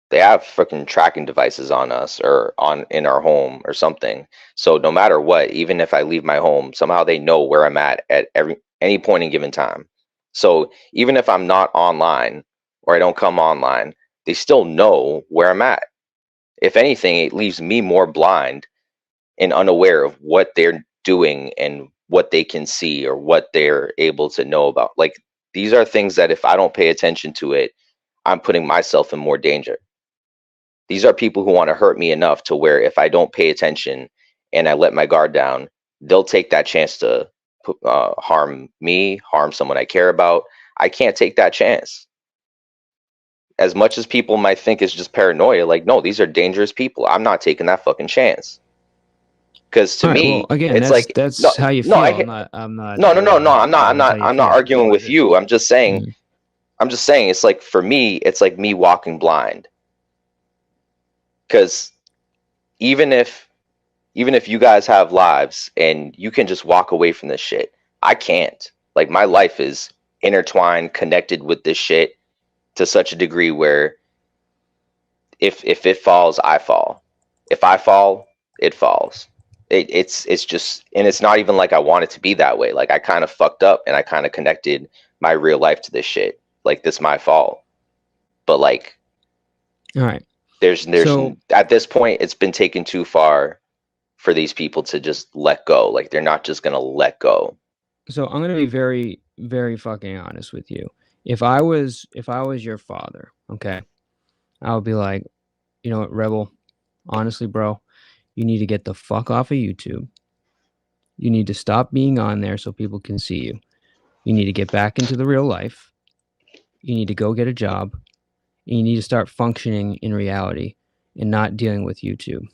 They have freaking tracking devices on us, or on in our home or something. So no matter what, even if I leave my home, somehow they know where I'm at any point in given time. So even if I'm not online, or I don't come online, they still know where I'm at. If anything, it leaves me more blind and unaware of what they're doing and what they can see or what they're able to know about. Like, these are things that if I don't pay attention to it, I'm putting myself in more danger. These are people who want to hurt me enough to where if I don't pay attention and I let my guard down, they'll take that chance to harm me, harm someone I care about. I can't take that chance. as much as people might think it's just paranoia, like, no, these are dangerous people. I'm not taking that fucking chance. Because to me, well, again, it's like, that's how you no, feel. I'm I'm not arguing with you. I'm just saying, Mm. it's like, for me, it's like me walking blind. Because even if you guys have lives and you can just walk away from this shit, I can't. Like, my life is intertwined, connected with this shit to such a degree where if it falls, I fall. If I fall, it falls. It's just, and it's not even like I want it to be that way. Like, I kind of fucked up and I kind of connected my real life to this shit. Like, this my fault. But like, all right, there's so, at this point, it's been taken too far for these people to just let go. Like, they're not just gonna let go. so I'm gonna be very, very fucking honest with you. If I was your father, okay, I would be like, you know what, Rebel, honestly, bro, you need to get the fuck off of YouTube. You need to stop being on there so people can see you. You need to get back into the real life. You need to go get a job. And you need to start functioning in reality and not dealing with YouTube.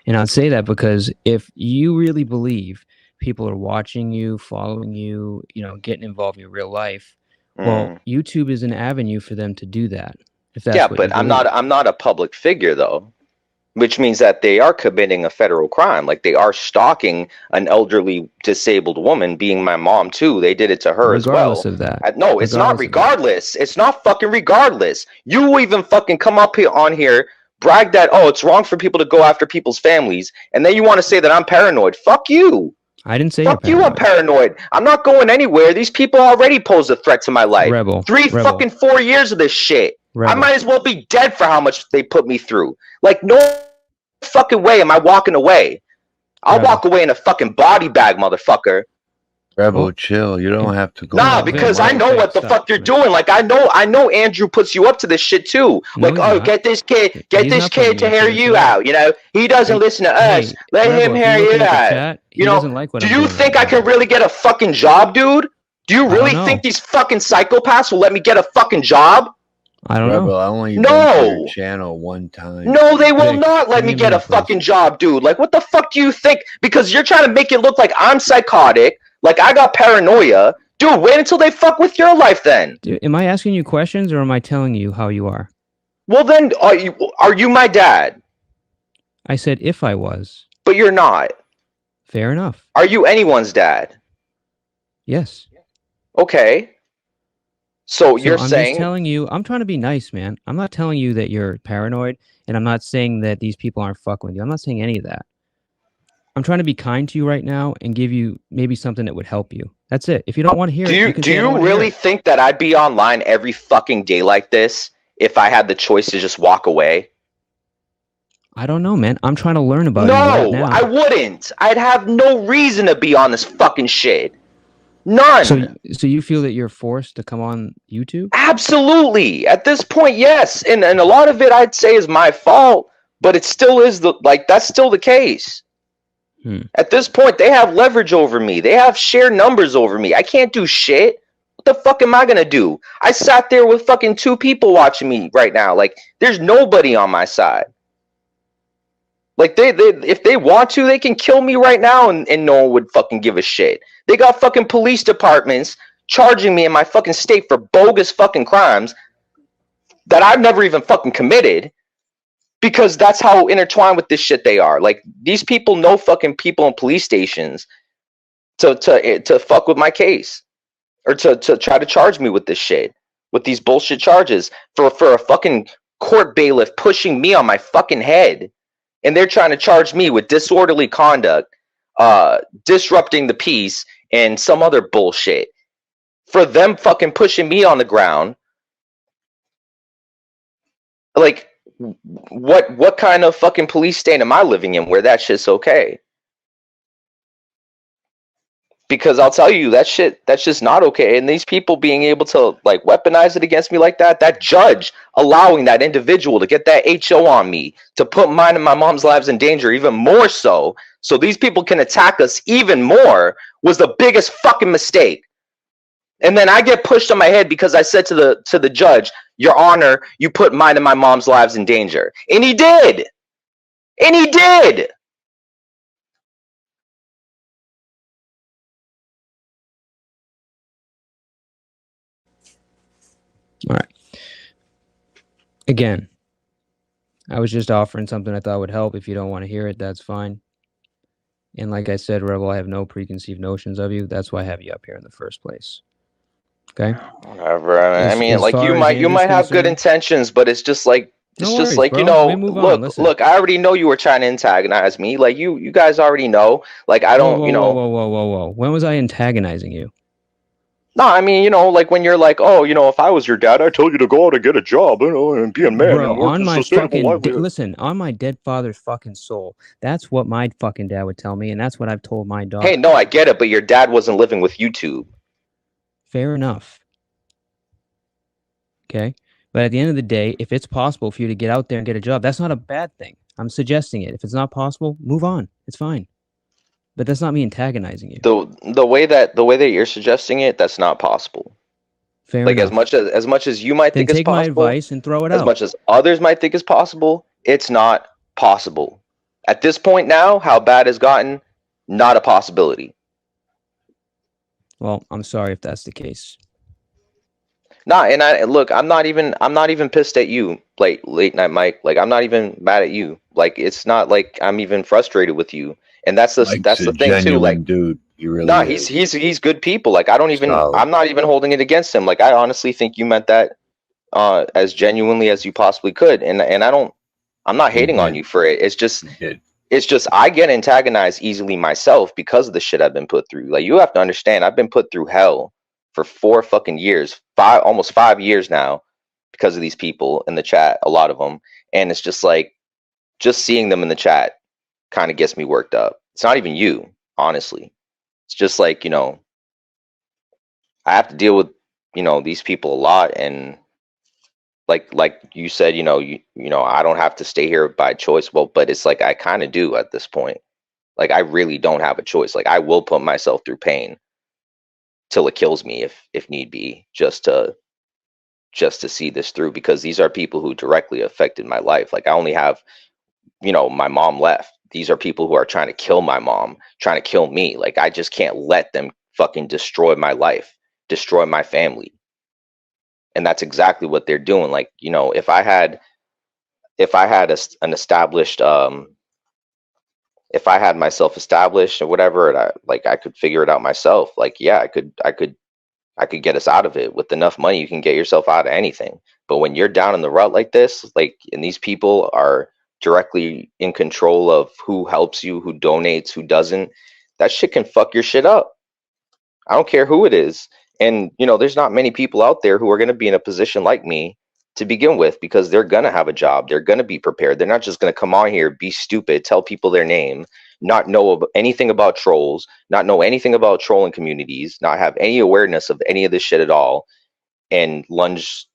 And I'd say that because if you really believe people are watching you, following you, getting involved in your real life, well, YouTube is an avenue for them to do that. If that's Yeah, what you but believe. I'm not a public figure though, which means that they are committing a federal crime. Like, they are stalking an elderly disabled woman, being my mom too. They did it to her as Regardless well. of that. No, it's not regardless. It's not fucking regardless. You even fucking come up here on here, brag that, oh, it's wrong for people to go after people's families, and then you want to say that I'm paranoid. Fuck you. I didn't say Fuck you're you, I'm paranoid. I'm not going anywhere. These people already pose a threat to my life. Rebel. Fucking 4 years of this shit. Rebel. I might as well be dead for how much they put me through. Like, no fucking way am I walking away. I'll walk away in a fucking body bag, motherfucker. Rebel, chill. You don't have to go. Nah, because I know what the fuck you're doing. Like, I know Andrew puts you up to this shit too. No, like, oh, get this kid to hear you out. He doesn't listen to us. Let him hear you out. Do you think I can really get a fucking job, dude? Do you really think these fucking psychopaths will let me get a fucking job? I don't know. I only been to your channel one time. No, they will not let me get a fucking job, dude. Like, what the fuck do you think? Because you're trying to make it look like I'm psychotic, like I got paranoia. Dude, wait until they fuck with your life then. Dude, am I asking you questions or am I telling you how you are? Well, then, are you my dad? I said if I was. But you're not. Fair enough. Are you anyone's dad? Yes. Okay. So you're I'm saying... just telling you, I'm trying to be nice, man. I'm not telling you that you're paranoid, and I'm not saying that these people aren't fucking with you. I'm not saying any of that. I'm trying to be kind to you right now and give you maybe something that would help you. That's it. If you don't want to hear it, do you really think that I'd be online every fucking day like this if I had the choice to just walk away? I don't know, man. I'm trying to learn about you right now. No, I wouldn't. I'd have no reason to be on this fucking shit. None. So you feel that you're forced to come on YouTube? Absolutely. At this point, yes. And a lot of it I'd say is my fault, but it still is that's still the case. At this point, they have leverage over me. They have shared numbers over me. I can't do shit. What the fuck am I gonna do? I sat there with fucking 2 people watching me right now. Like, there's nobody on my side. Like, if they want to, they can kill me right now and no one would fucking give a shit. They got fucking police departments charging me in my fucking state for bogus fucking crimes that I've never even fucking committed, because that's how intertwined with this shit they are. Like, these people know fucking people in police stations to fuck with my case, or to try to charge me with this shit, with these bullshit charges for a fucking court bailiff pushing me on my fucking head. And they're trying to charge me with disorderly conduct, disrupting the peace, and some other bullshit. For them fucking pushing me on the ground. Like, what kind of fucking police state am I living in where that shit's okay? Because I'll tell you, that's just not okay. And these people being able to, like, weaponize it against me like that judge allowing that individual to get that HO on me, to put mine and my mom's lives in danger even more so these people can attack us even more, was the biggest fucking mistake. And then I get pushed on my head because I said to the judge, Your Honor, you put mine and my mom's lives in danger. And he did. And he did. All right. Again, I was just offering something I thought would help. If you don't want to hear it, that's fine. And like I said, Rebel, I have no preconceived notions of you. That's why I have you up here in the first place. Okay. Whatever. I mean, As like you far as might Andrew's have good concerned, intentions, but it's just like no worries, bro. Let me move on. Listen. look, I already know you were trying to antagonize me. Like you guys already know. Like I Whoa, don't, whoa, you whoa, know. whoa, whoa, whoa, whoa. When was I antagonizing you? No, I mean, like when you're like, oh, if I was your dad, I'd tell you to go out and get a job, and be a man Bro, and work on a my sustainable fucking livelihood. listen, on my dead father's fucking soul. That's what my fucking dad would tell me, and that's what I've told my daughter. Hey, no, I get it, but your dad wasn't living with YouTube. Fair enough. Okay? But at the end of the day, if it's possible for you to get out there and get a job, that's not a bad thing. I'm suggesting it. If it's not possible, move on. It's fine. But that's not me antagonizing you. The way that you're suggesting it, that's not possible. Fair Like enough. As much as you might Then think it's take my possible, advice and throw it as out. much as others might think it's possible, it's not possible. At this point now, how bad it's gotten, not a possibility. Well, I'm sorry if that's the case. Nah, and I'm not even pissed at you, like late night Mike. Like I'm not even mad at you. Like it's not like I'm even frustrated with you. And that's Mike's a the thing too. Like genuine dude. He really nah, is. he's good people. Like Solid. I'm not even holding it against him. Like I honestly think you meant that as genuinely as you possibly could. And I'm not He hating on did. you for it. He did. It's just I get antagonized easily myself because of the shit I've been put through. Like you have to understand, I've been put through hell for 4 fucking years, almost 5 years now, because of these people in the chat, a lot of them. And it's just like, just seeing them in the chat kind of gets me worked up. It's not even you, honestly. It's just like, I have to deal with, these people a lot. And like you said, I don't have to stay here by choice. Well, but it's like I kind of do at this point. Like I really don't have a choice. Like I will put myself through pain till it kills me if need be, just to see this through, because these are people who directly affected my life. Like I only have, my mom left. These are people who are trying to kill my mom, trying to kill me. Like I just can't let them fucking destroy my life, destroy my family. And that's exactly what they're doing. Like, if I had an established if I had myself established or whatever, and I could figure it out myself. Like, yeah, I could get us out of it. With enough money, you can get yourself out of anything. But when you're down in the rut like this, like, and these people are directly in control of who helps you, who donates, who doesn't, that shit can fuck your shit up. I don't care who it is. And, there's not many people out there who are going to be in a position like me to begin with, because they're going to have a job. They're going to be prepared. They're not just going to come on here, be stupid, tell people their name, not know anything about trolls, not know anything about trolling communities, not have any awareness of any of this shit at all, and lunge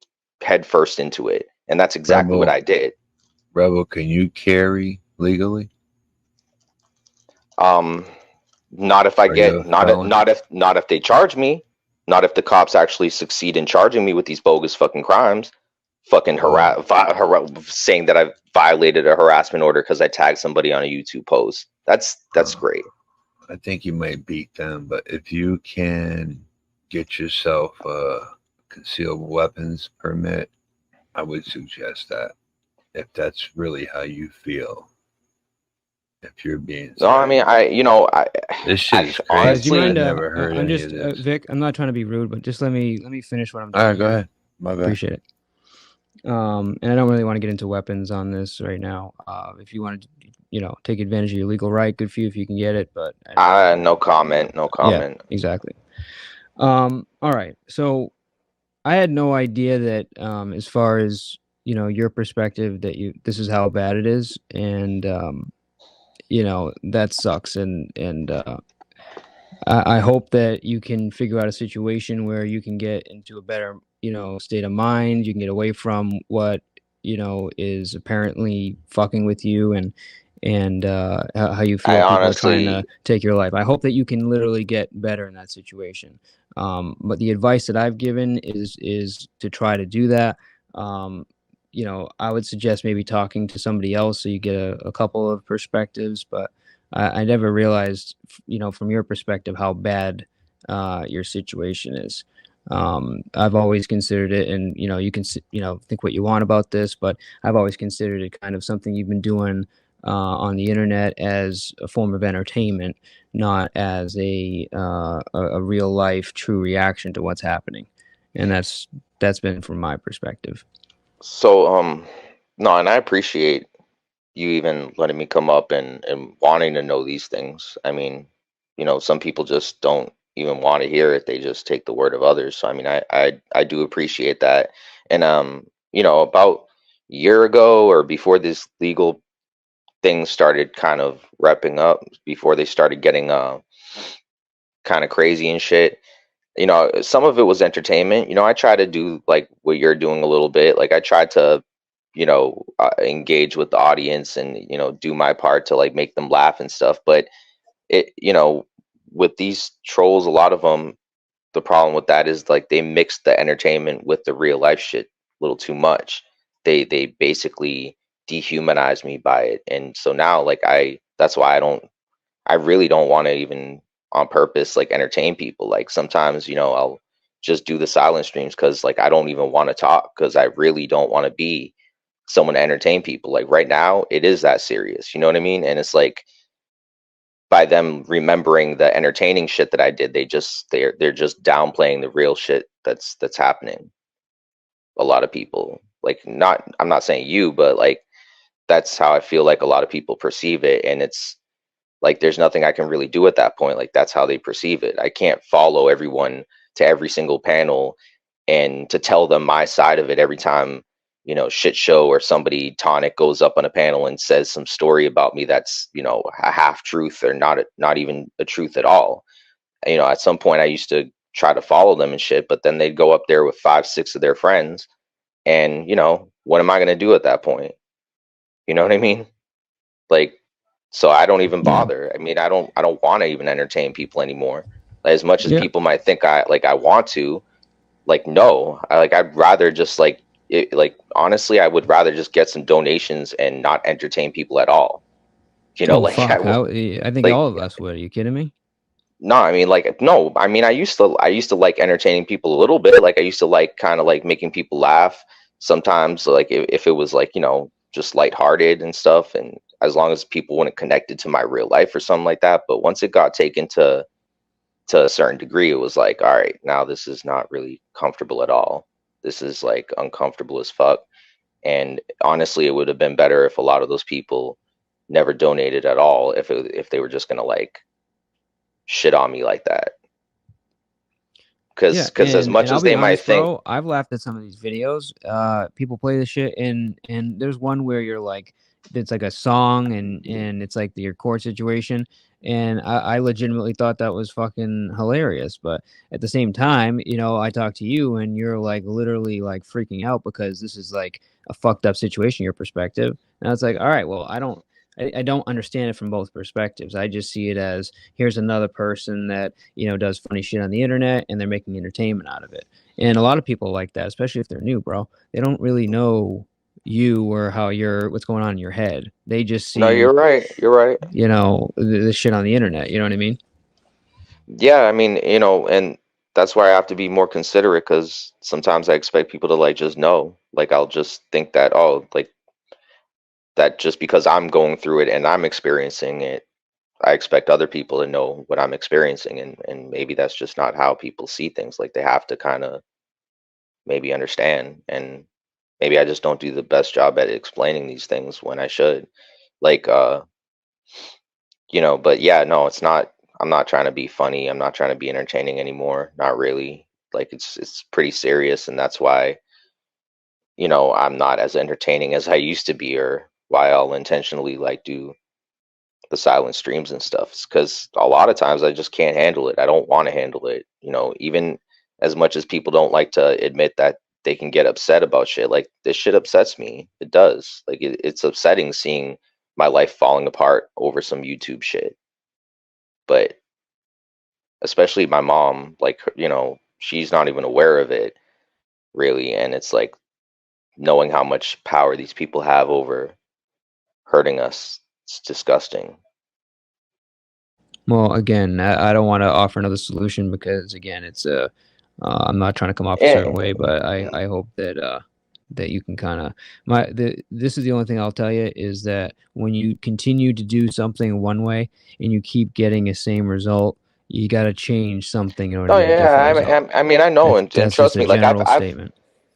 headfirst into it. And that's exactly what I did. Rebel, can you carry legally? Not if I Are you get a felon? not if they charge me, not if the cops actually succeed in charging me with these bogus fucking crimes, fucking saying that I've violated a harassment order because I tagged somebody on a YouTube post. That's great. I think you might beat them, but if you can get yourself a concealed weapons permit, I would suggest that, if that's really how you feel. If you're being No, I mean, this shit is crazy. Guys, do you mind? I've never heard I'm any just of this. Vic. I'm not trying to be rude, but just let me finish what I'm All doing. right, go ahead. My bad. Appreciate it. And I don't really want to get into weapons on this right now. If you want to, take advantage of your legal right, good for you if you can get it. But no comment. No comment. Yeah, exactly. All right. So I had no idea that, as far as your perspective, that this is how bad it is, and that sucks. And I hope that you can figure out a situation where you can get into a better, state of mind. You can get away from what, is apparently fucking with you, and how you feel people are trying to take your life. I hope that you can literally get better in that situation. But the advice that I've given is to try to do that. Um, you know, I would suggest maybe talking to somebody else so you get a couple of perspectives. But I never realized, you know, from your perspective, how bad your situation is. I've always considered it, and you know, you can you know think what you want about this, but I've always considered it kind of something you've been doing on the internet as a form of entertainment, not as a real life true reaction to what's happening. And that's been from my perspective. So, no, and I appreciate you even letting me come up and wanting to know these things. I mean, some people just don't even want to hear it. They just take the word of others. So, I mean, I do appreciate that. And, about a year ago or before this legal things started kind of wrapping up, before they started getting kind of crazy and shit, some of it was entertainment. I try to do like what you're doing a little bit. Like I tried to engage with the audience and do my part to like make them laugh and stuff, but with these trolls, a lot of them, the problem with that is like they mix the entertainment with the real life shit a little too much. They basically dehumanize me by it, and so now like that's why I really don't want to even on purpose like entertain people. Like sometimes I'll just do the silent streams because like I don't even want to talk because I really don't want to be someone to entertain people. Like right now, it is that serious. You know what I mean? And it's like by them remembering the entertaining shit that I did, they're just downplaying the real shit that's happening. A lot of people, like, not, I'm not saying you, but like that's how I feel like a lot of people perceive it, and it's like there's nothing I can really do at that point. Like that's how they perceive it. I can't follow everyone to every single panel and to tell them my side of it every time, shit show or somebody tonic goes up on a panel and says some story about me that's, a half truth or not even a truth at all. At some point I used to try to follow them and shit, but then they'd go up there with 5, 6 of their friends, and what am I gonna do at that point? You know what I mean? Like, so I don't even Yeah. bother. I mean, I don't want to even entertain people anymore. Like, as much as Yeah. people might think I want to, like, no, I'd rather just like honestly, I would rather just get some donations and not entertain people at all. Oh Like fuck. I think like all of us would. Are you kidding me? no, I mean, like, no, I mean, I used to like entertaining people a little bit. Like I used to like kind of like making people laugh sometimes, like if it was like, just lighthearted and stuff, and as long as people weren't connected to my real life or something like that. But once it got taken to a certain degree, it was like, all right, now this is not really comfortable at all. This is like uncomfortable as fuck. And honestly, it would have been better if a lot of those people never donated at all, if they were just gonna like shit on me like that. Yeah, Because as and much I'll as be they might honest, think, bro. I've laughed at some of these videos. People play this shit, and there's one where you're like, it's like a song, and it's like your court situation, and I legitimately thought that was fucking hilarious. But at the same time, you know, I talk to you, and you're like literally like freaking out because this is like a fucked up situation, your perspective, and it's like, all right, well, I don't understand it from both perspectives. I just see it as here's another person that does funny shit on the internet and they're making entertainment out of it. And a lot of people like that, especially if they're new, bro. They don't really know you or what's going on in your head. They just no, you're see, right, you're right. the shit on the internet. You know what I mean? Yeah, I mean, and that's why I have to be more considerate because sometimes I expect people to like just know. Like I'll just think that, oh, like that just because I'm going through it and I'm experiencing it, I expect other people to know what I'm experiencing, and maybe that's just not how people see things. Like they have to kind of maybe understand, and maybe I just don't do the best job at explaining these things when I should. Like but yeah, no, it's not, I'm not trying to be funny, I'm not trying to be entertaining anymore, not really. Like it's pretty serious, and that's why I'm not as entertaining as I used to be, or why I'll intentionally like do the silent streams and stuff. Because a lot of times I just can't handle it. I don't want to handle it. Even as much as people don't like to admit that they can get upset about shit, like this shit upsets me. It does. Like it's upsetting seeing my life falling apart over some YouTube shit. But especially my mom, like, she's not even aware of it really. And it's like knowing how much power these people have over hurting us. It's disgusting. Well, again, I don't want to offer another solution because again, it's I'm not trying to come off a certain way, but I hope that that you can kind of this is the only thing I'll tell you is that when you continue to do something one way and you keep getting the same result, you got to change something in order Oh to get a different result. yeah, I mean, I know, and That's just trust a me, like general statement.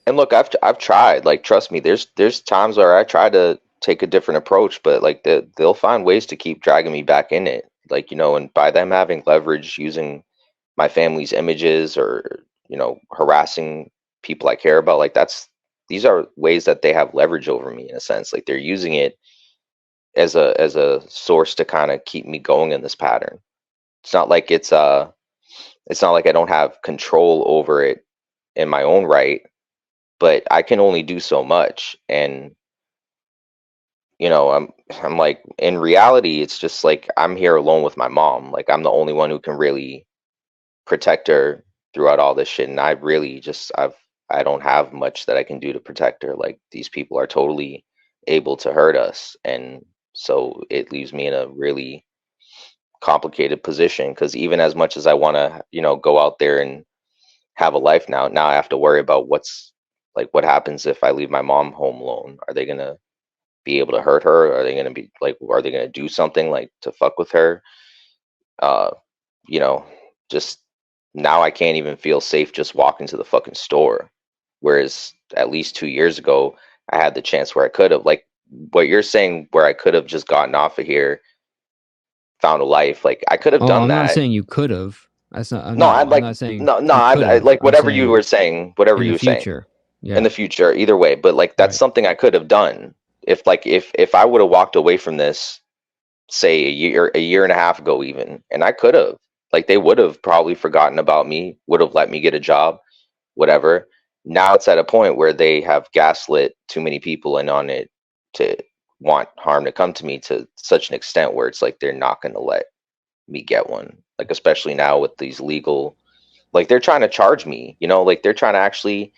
and look, I've tried. Like, trust me, there's times where I try to take a different approach, but like they'll find ways to keep dragging me back in it. Like, and by them having leverage, using my family's images, or harassing people I care about, like these are ways that they have leverage over me in a sense. Like, they're using it as a source to kind of keep me going in this pattern. It's not like it's not like I don't have control over it in my own right, but I can only do so much. And I'm like, in reality, it's just like I'm here alone with my mom. Like, I'm the only one who can really protect her throughout all this shit. And I really just I don't have much that I can do to protect her. Like, these people are totally able to hurt us. And so it leaves me in a really complicated position, because even as much as I want to, go out there and have a life now I have to worry about what happens if I leave my mom home alone. Are they gonna be able to hurt her? Are they gonna be like, are they gonna do something like to fuck with her? Uh, you know, just now I can't even feel safe just walking to the fucking store. Whereas at least 2 years ago, I had the chance where I could have, like what you're saying, where I could have just gotten off of here, found a life. Like, I could have Oh, done I'm not that. saying you could have. That's not. No, No, I'd I'm like not saying no, you could I have. like I'm whatever you saying were saying, whatever in you the were saying future. in Yeah. the future, either way. But like, that's Right. something I could have done if I would have walked away from this, say a year and a half ago, even, and I could have, like, they would have probably forgotten about me, would have let me get a job, whatever. Now it's at a point where they have gaslit too many people and on it to want harm to come to me to such an extent where it's like they're not going to let me get one. Like, especially now with these legal, like, they're trying to charge me, like they're trying to actually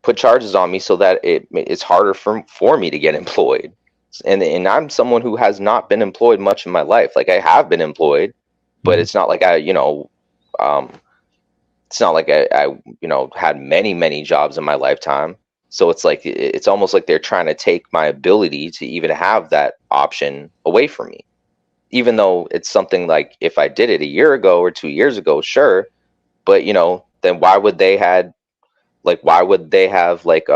put charges on me so that it's harder for me to get employed. And I'm someone who has not been employed much in my life. Like, I have been employed, but Mm-hmm. it's not like um, it's not like I had many jobs in my lifetime. So it's like it's almost like they're trying to take my ability to even have that option away from me. Even though it's something like, if I did it a year ago or 2 years ago, sure, but then why would they have like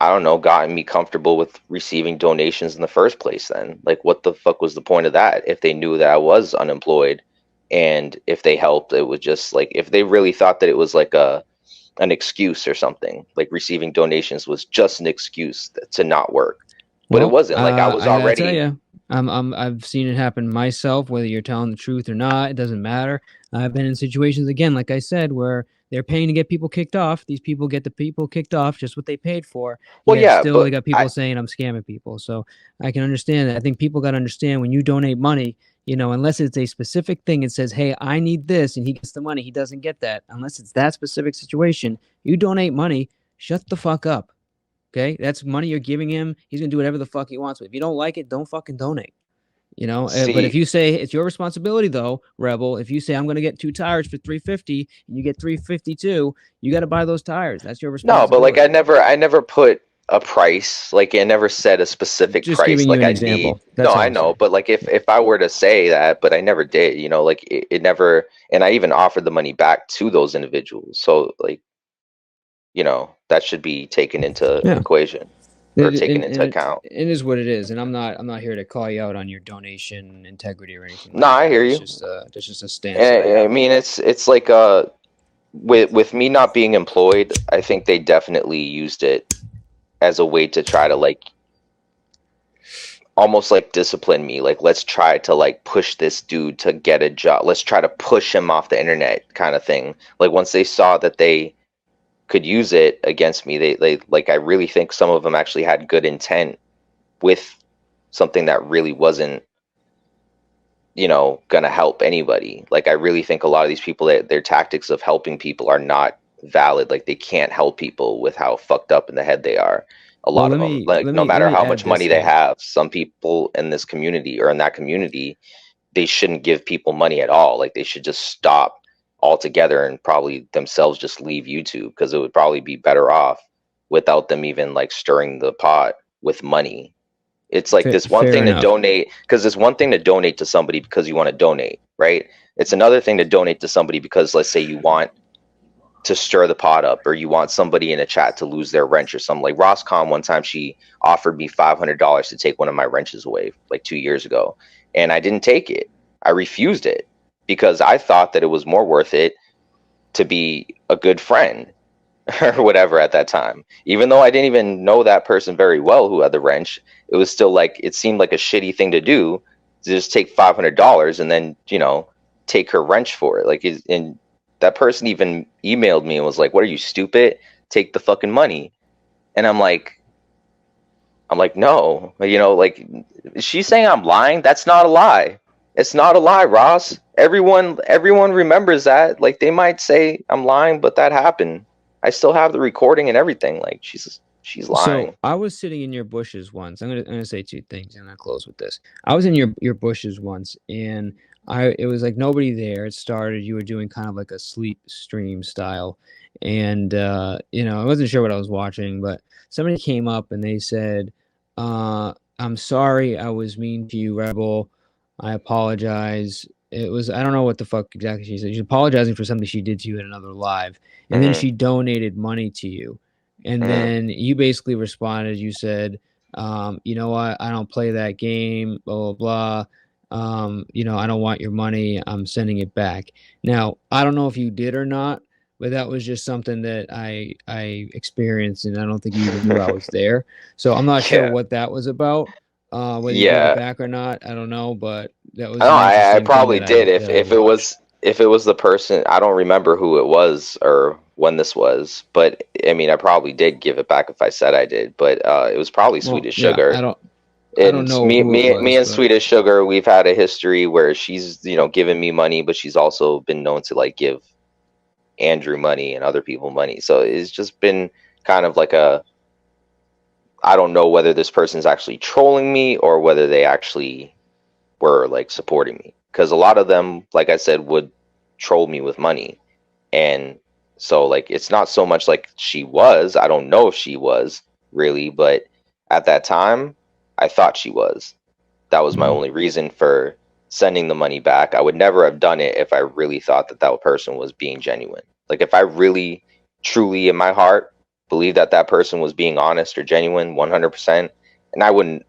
I don't know, gotten me comfortable with receiving donations in the first place then? Like, what the fuck was the point of that if they knew that I was unemployed? And if they helped, it was just like, if they really thought that it was like an excuse or something, like receiving donations was just an excuse to not work. But it Well, wasn't. Like, I was I gotta tell already. you, I've seen it happen myself. Whether you're telling the truth or not, it doesn't matter. I've been in situations again, like I said, where they're paying to get people kicked off. These people get the people kicked off just what they paid for. Well, Yet yeah, still, they but got I people saying I'm scamming people. So I can understand that. I think people got to understand when you donate money, unless it's a specific thing, it says, "Hey, I need this," and he gets the money. He doesn't get that unless it's that specific situation. You donate money, shut the fuck up. Okay, that's money you're giving him. He's gonna do whatever the fuck he wants with. If you don't like it, don't fucking donate. But if see. you say it's your responsibility, though, Rebel, if you say I'm gonna get 2 tires for 350 and you get 352, you got to buy those tires. That's your No, but like, responsibility. I never put a price. Like, I never said a specific Just price. giving you Like, an I need. example. No, That's all I I'm know, saying. but like, if I were to say that, but I never did. Like, it never. And I even offered the money back to those individuals. So like, that should be taken into Yeah, equation, or taken into account. it is what it is, and I'm not here to call you out on your donation integrity or anything No, like I that. hear It's you. just that's just a stance that I And I have. mean, it's like with me not being employed, I think they definitely used it as a way to try to, like, almost like discipline me. Like, let's try to like push this dude to get a job. Let's try to push him off the internet, kind of thing. Like, once they saw that they could use it against me, they like, I really think some of them actually had good intent with something that really wasn't gonna help anybody. Like I really think a lot of these people, that their tactics of helping people are not valid. Like they can't help people with how fucked up in the head they are. A Well, lot of them, like no let matter me how add much this money they then. have, some people in this community or in that community, they shouldn't give people money at all. Like they should just stop altogether and probably themselves just leave YouTube, because it would probably be better off without them even like stirring the pot with money. It's like this one Fair thing to enough. donate, because it's one thing to donate to somebody because you want to donate, right? It's another thing to donate to somebody because, let's say, you want to stir the pot up, or you want somebody in a chat to lose their wrench or something. Like Roscom, one time she offered me $500 to take one of my wrenches away, like 2 years ago, and I didn't take it. I refused it because I thought that it was more worth it to be a good friend or whatever at that time. Even though I didn't even know that person very well who had the wrench, it was still like, it seemed like a shitty thing to do, to just take $500 and then, take her wrench for it. Like, and that person even emailed me and was like, "What are you, stupid? Take the fucking money." And I'm like, no, like, she's saying I'm lying. That's not a lie. It's not a lie, Ross. Everyone remembers that. Like, they might say I'm lying, but that happened. I still have the recording and everything. Like, she's So lying. I was sitting in your bushes once. I'm gonna say two things. I'm gonna close with this. I was in your bushes once, and I it was like nobody there. It started. You were doing kind of like a sleep stream style, and I wasn't sure what I was watching, but somebody came up and they said, "I'm sorry, I was mean to you, Rebel. I apologize." It was I don't know what the fuck exactly she said. She's apologizing for something she did to you in another live, and then Hmm. she donated money to you. And Hmm. then you basically responded, you said, you know what, I don't play that game, blah, blah, blah. I don't want your money. I'm sending it back. Now, I don't know if you did or not, but that was just something that I experienced, and I don't think you even knew I was there. So I'm not sure Yeah. what that was about. Whether you gave it Yeah. back or not, I don't know, but that I was know. an I interesting thing probably that did. I If that I if it watched. was if it was the person, I don't remember who it was or when this was, but I mean, I probably did give it back if I said I did. But it was probably Well, Swedish yeah, Sugar. I don't And know me, who it me, me was, and but Swedish Sugar, we've had a history where she's, given me money, but she's also been known to like give Andrew money and other people money. So it's just been kind of like I don't know whether this person's actually trolling me or whether they actually were like supporting me. Because a lot of them, like I said, would troll me with money. And so like it's not so much like she was. I don't know if she was really, but at that time, I thought she was. That was my mm, only reason for sending the money back. I would never have done it if I really thought that that person was being genuine. Like if I really, truly in my heart believed that that person was being honest or genuine, 100%, and I would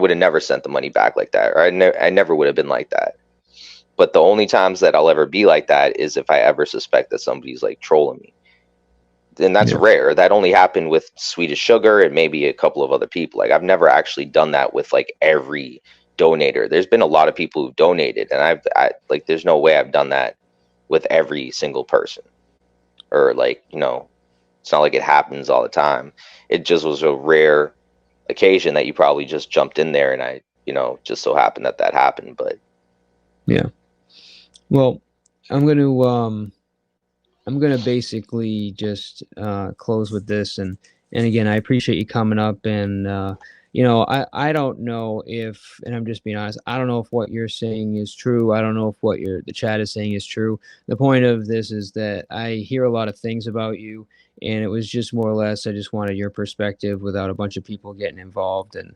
have never sent the money back like that, or I never would have been like that. But the only times that I'll ever be like that is if I ever suspect that somebody's like trolling me, and that's yeah, rare. That only happened with Swedish Sugar and maybe a couple of other people. Like I've never actually done that with like every donator. There's been a lot of people who've donated, and I like there's no way I've done that with every single person. Or like, it's not like it happens all the time. It just was a rare occasion that you probably just jumped in there, and I, just so happened that that happened. But yeah. Well, I'm going to um I'm gonna basically just close with this, and again, I appreciate you coming up, and I don't know if, and I'm just being honest, I don't know if what you're saying is true. I don't know if what the chat is saying is true. The point of this is that I hear a lot of things about you, and it was just more or less I just wanted your perspective without a bunch of people getting involved and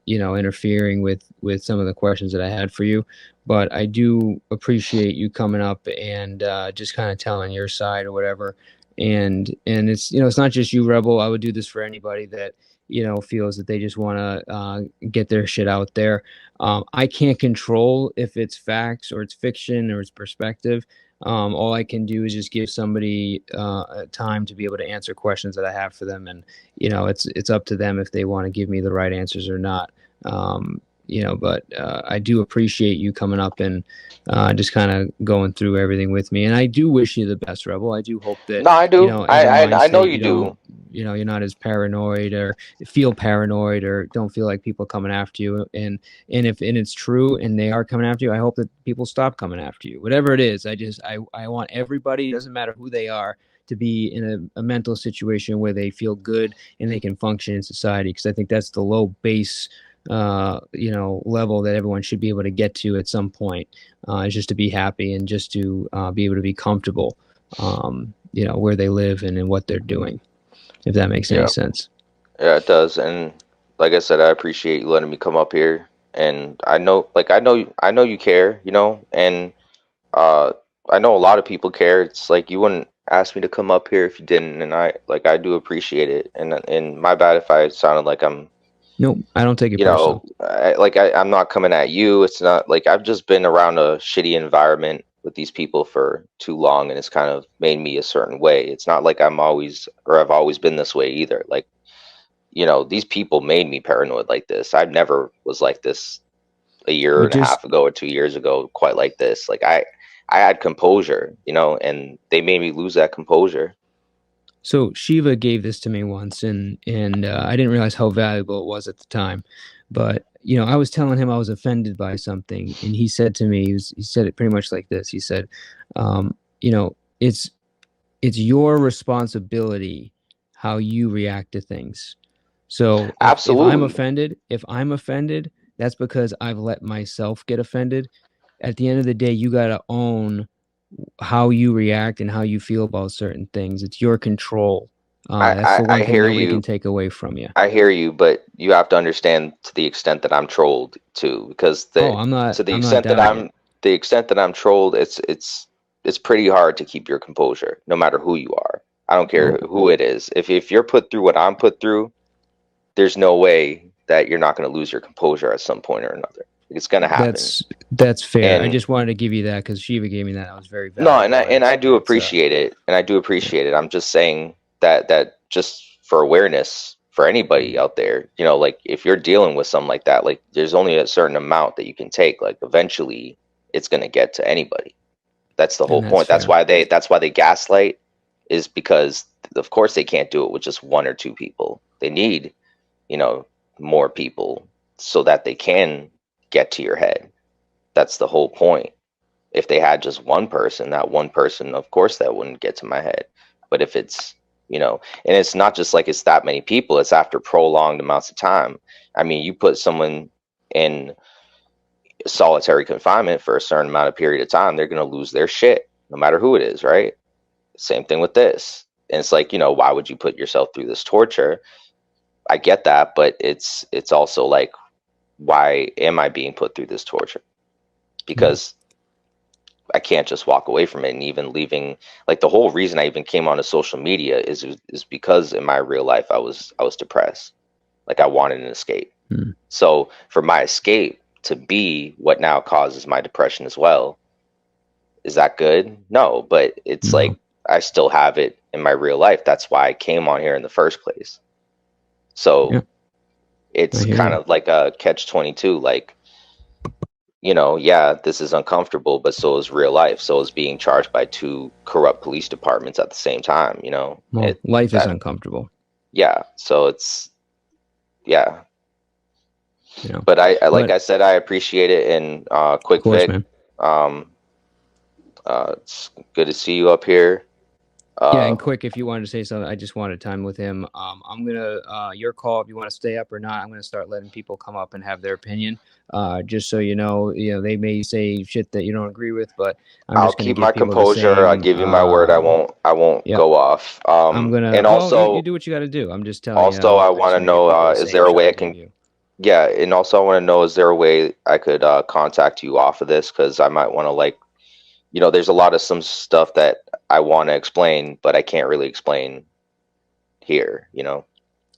interfering with some of the questions that I had for you. But I do appreciate you coming up and just kind of telling your side or whatever. And it's it's not just you, Rebel. I would do this for anybody that feels that they just want to get their shit out there. I can't control if it's facts or it's fiction or it's perspective. All I can do is just give somebody time to be able to answer questions that I have for them, and it's up to them if they want to give me the right answers or not. but I do appreciate you coming up and just kind of going through everything with me. And I do wish you the best, Rebel. I do hope that, No, I do. as a I know mindset, you do. you're not as paranoid or feel paranoid or don't feel like people coming after you. And if it's true and they are coming after you, I hope that people stop coming after you. Whatever it is, I want everybody, doesn't matter who they are, to be in a mental situation where they feel good and they can function in society. Because I think that's the low base level that everyone should be able to get to at some point, is just to be happy and just to be able to be comfortable, where they live and in what they're doing, if that makes any Yeah, sense. yeah, it does. And like I said, I appreciate you letting me come up here. And I know you care, and uh, I know a lot of people care. It's like you wouldn't ask me to come up here if you didn't, and I do appreciate it. And my bad if I sounded like I'm Nope, I don't take it personal. I'm not coming at you. It's not like I've just been around a shitty environment with these people for too long, and it's kind of made me a certain way. It's not like I've always been this way either. Like, these people made me paranoid like this. I never was like this a year But and a just half ago or 2 years ago, quite like this. Like I had composure, and they made me lose that composure. So Shiva gave this to me once, and I didn't realize how valuable it was at the time. But I was telling him I was offended by something, and he said to me, he said it pretty much like this. He said, um, you know, it's it's your responsibility how you react to things. So Absolutely. if I'm offended, that's because I've let myself get offended. At the end of the day, you got to own how you react and how you feel about certain things. It's your control. That's the I one thing hear nobody can you. take away from you. I hear you, but you have to understand to the extent that I'm trolled too, because Oh, the I'm not. to I'm not doubting it. the extent that I'm trolled, it's pretty hard to keep your composure, no matter who you are. I don't care Well, who it is. If you're put through what I'm put through, there's no way that you're not going to lose your composure at some point or another. It's going to happen. that's fair. I And just wanted to give you that because Shiva gave me that. That was very no, valuable, and I do it's appreciate it, and I do yeah. appreciate it. I'm just saying that just for awareness for anybody Mm. out there, like if you're dealing with something like that, like there's only a certain amount that you can take. Like eventually, it's gonna get to anybody. That's the And whole that's point. fair. That's why they gaslight, is because of course they can't do it with just one or two people. They need, you know, more people so that they can get to your head. That's the whole point. If they had just one person, that one person, of course, that wouldn't get to my head. But if it's, and it's not just like it's that many people, it's after prolonged amounts of time. I mean, you put someone in solitary confinement for a certain amount of period of time, they're going to lose their shit, no matter who it is, right? Same thing with this. And it's like, why would you put yourself through this torture? I get that, but it's also like, why am I being put through this torture? Yeah. Because I can't just walk away from it. And even leaving, like the whole reason I even came onto social media is because in my real life I was depressed. Like I wanted an escape. Mm. So for my escape to be what now causes my depression as well, is that good? No, but it's No. like I still have it in my real life. That's why I came on here in the first place. Yeah. So I it's hear kind you. of like a catch 22. Like, yeah, this is uncomfortable, but so is real life. So is being charged by two corrupt police departments at the same time, Well, it life is that uncomfortable. yeah. So it's yeah. You know. But like But I said, I appreciate it. And of quick course, Vic, man. um, it's good to see you up here. Yeah, Uh, and quick, if you wanted to say something, I just wanted time with him. I'm gonna your call if you want to stay up or not. I'm gonna start letting people come up and have their opinion. Just so they may say shit that you don't agree with, but I'm I'll just gonna keep give my people the composure. I same. give you my word. I won't Yep. go off. I'm gonna. And Well, you also, do what you got to do. I'm just telling you. I I just want to want to give know, people the is same there a shot way I I gave can? you. Yeah, and also I want to know, is there a way I could contact you off of this? Because I might want to, like, there's a lot of some stuff that I want to explain, but I can't really explain here.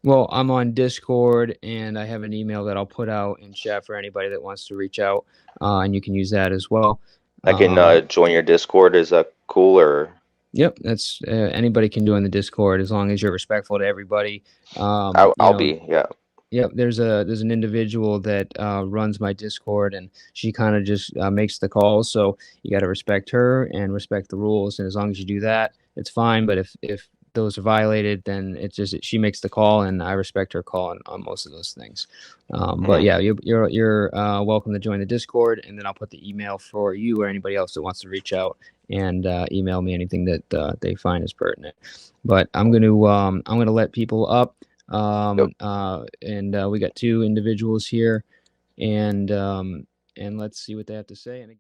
Well, I'm on Discord and I have an email that I'll put out in chat for anybody that wants to reach out, and you can use that as well. I can Um, join your Discord. Is that cool? Or Yep, that's anybody can do in the Discord as long as you're respectful to everybody. I'll be, yeah. Yep, there's an individual that runs my Discord, and she kind of just makes the calls. So you got to respect her and respect the rules, and as long as you do that, it's fine. But if those are violated, then it's just she makes the call, and I respect her call on most of those things. But Hmm. yeah, you're welcome to join the Discord, and then I'll put the email for you or anybody else that wants to reach out and email me anything that they find is pertinent. But I'm gonna let people up. Yep. And we got two individuals here, and let's see what they have to say. And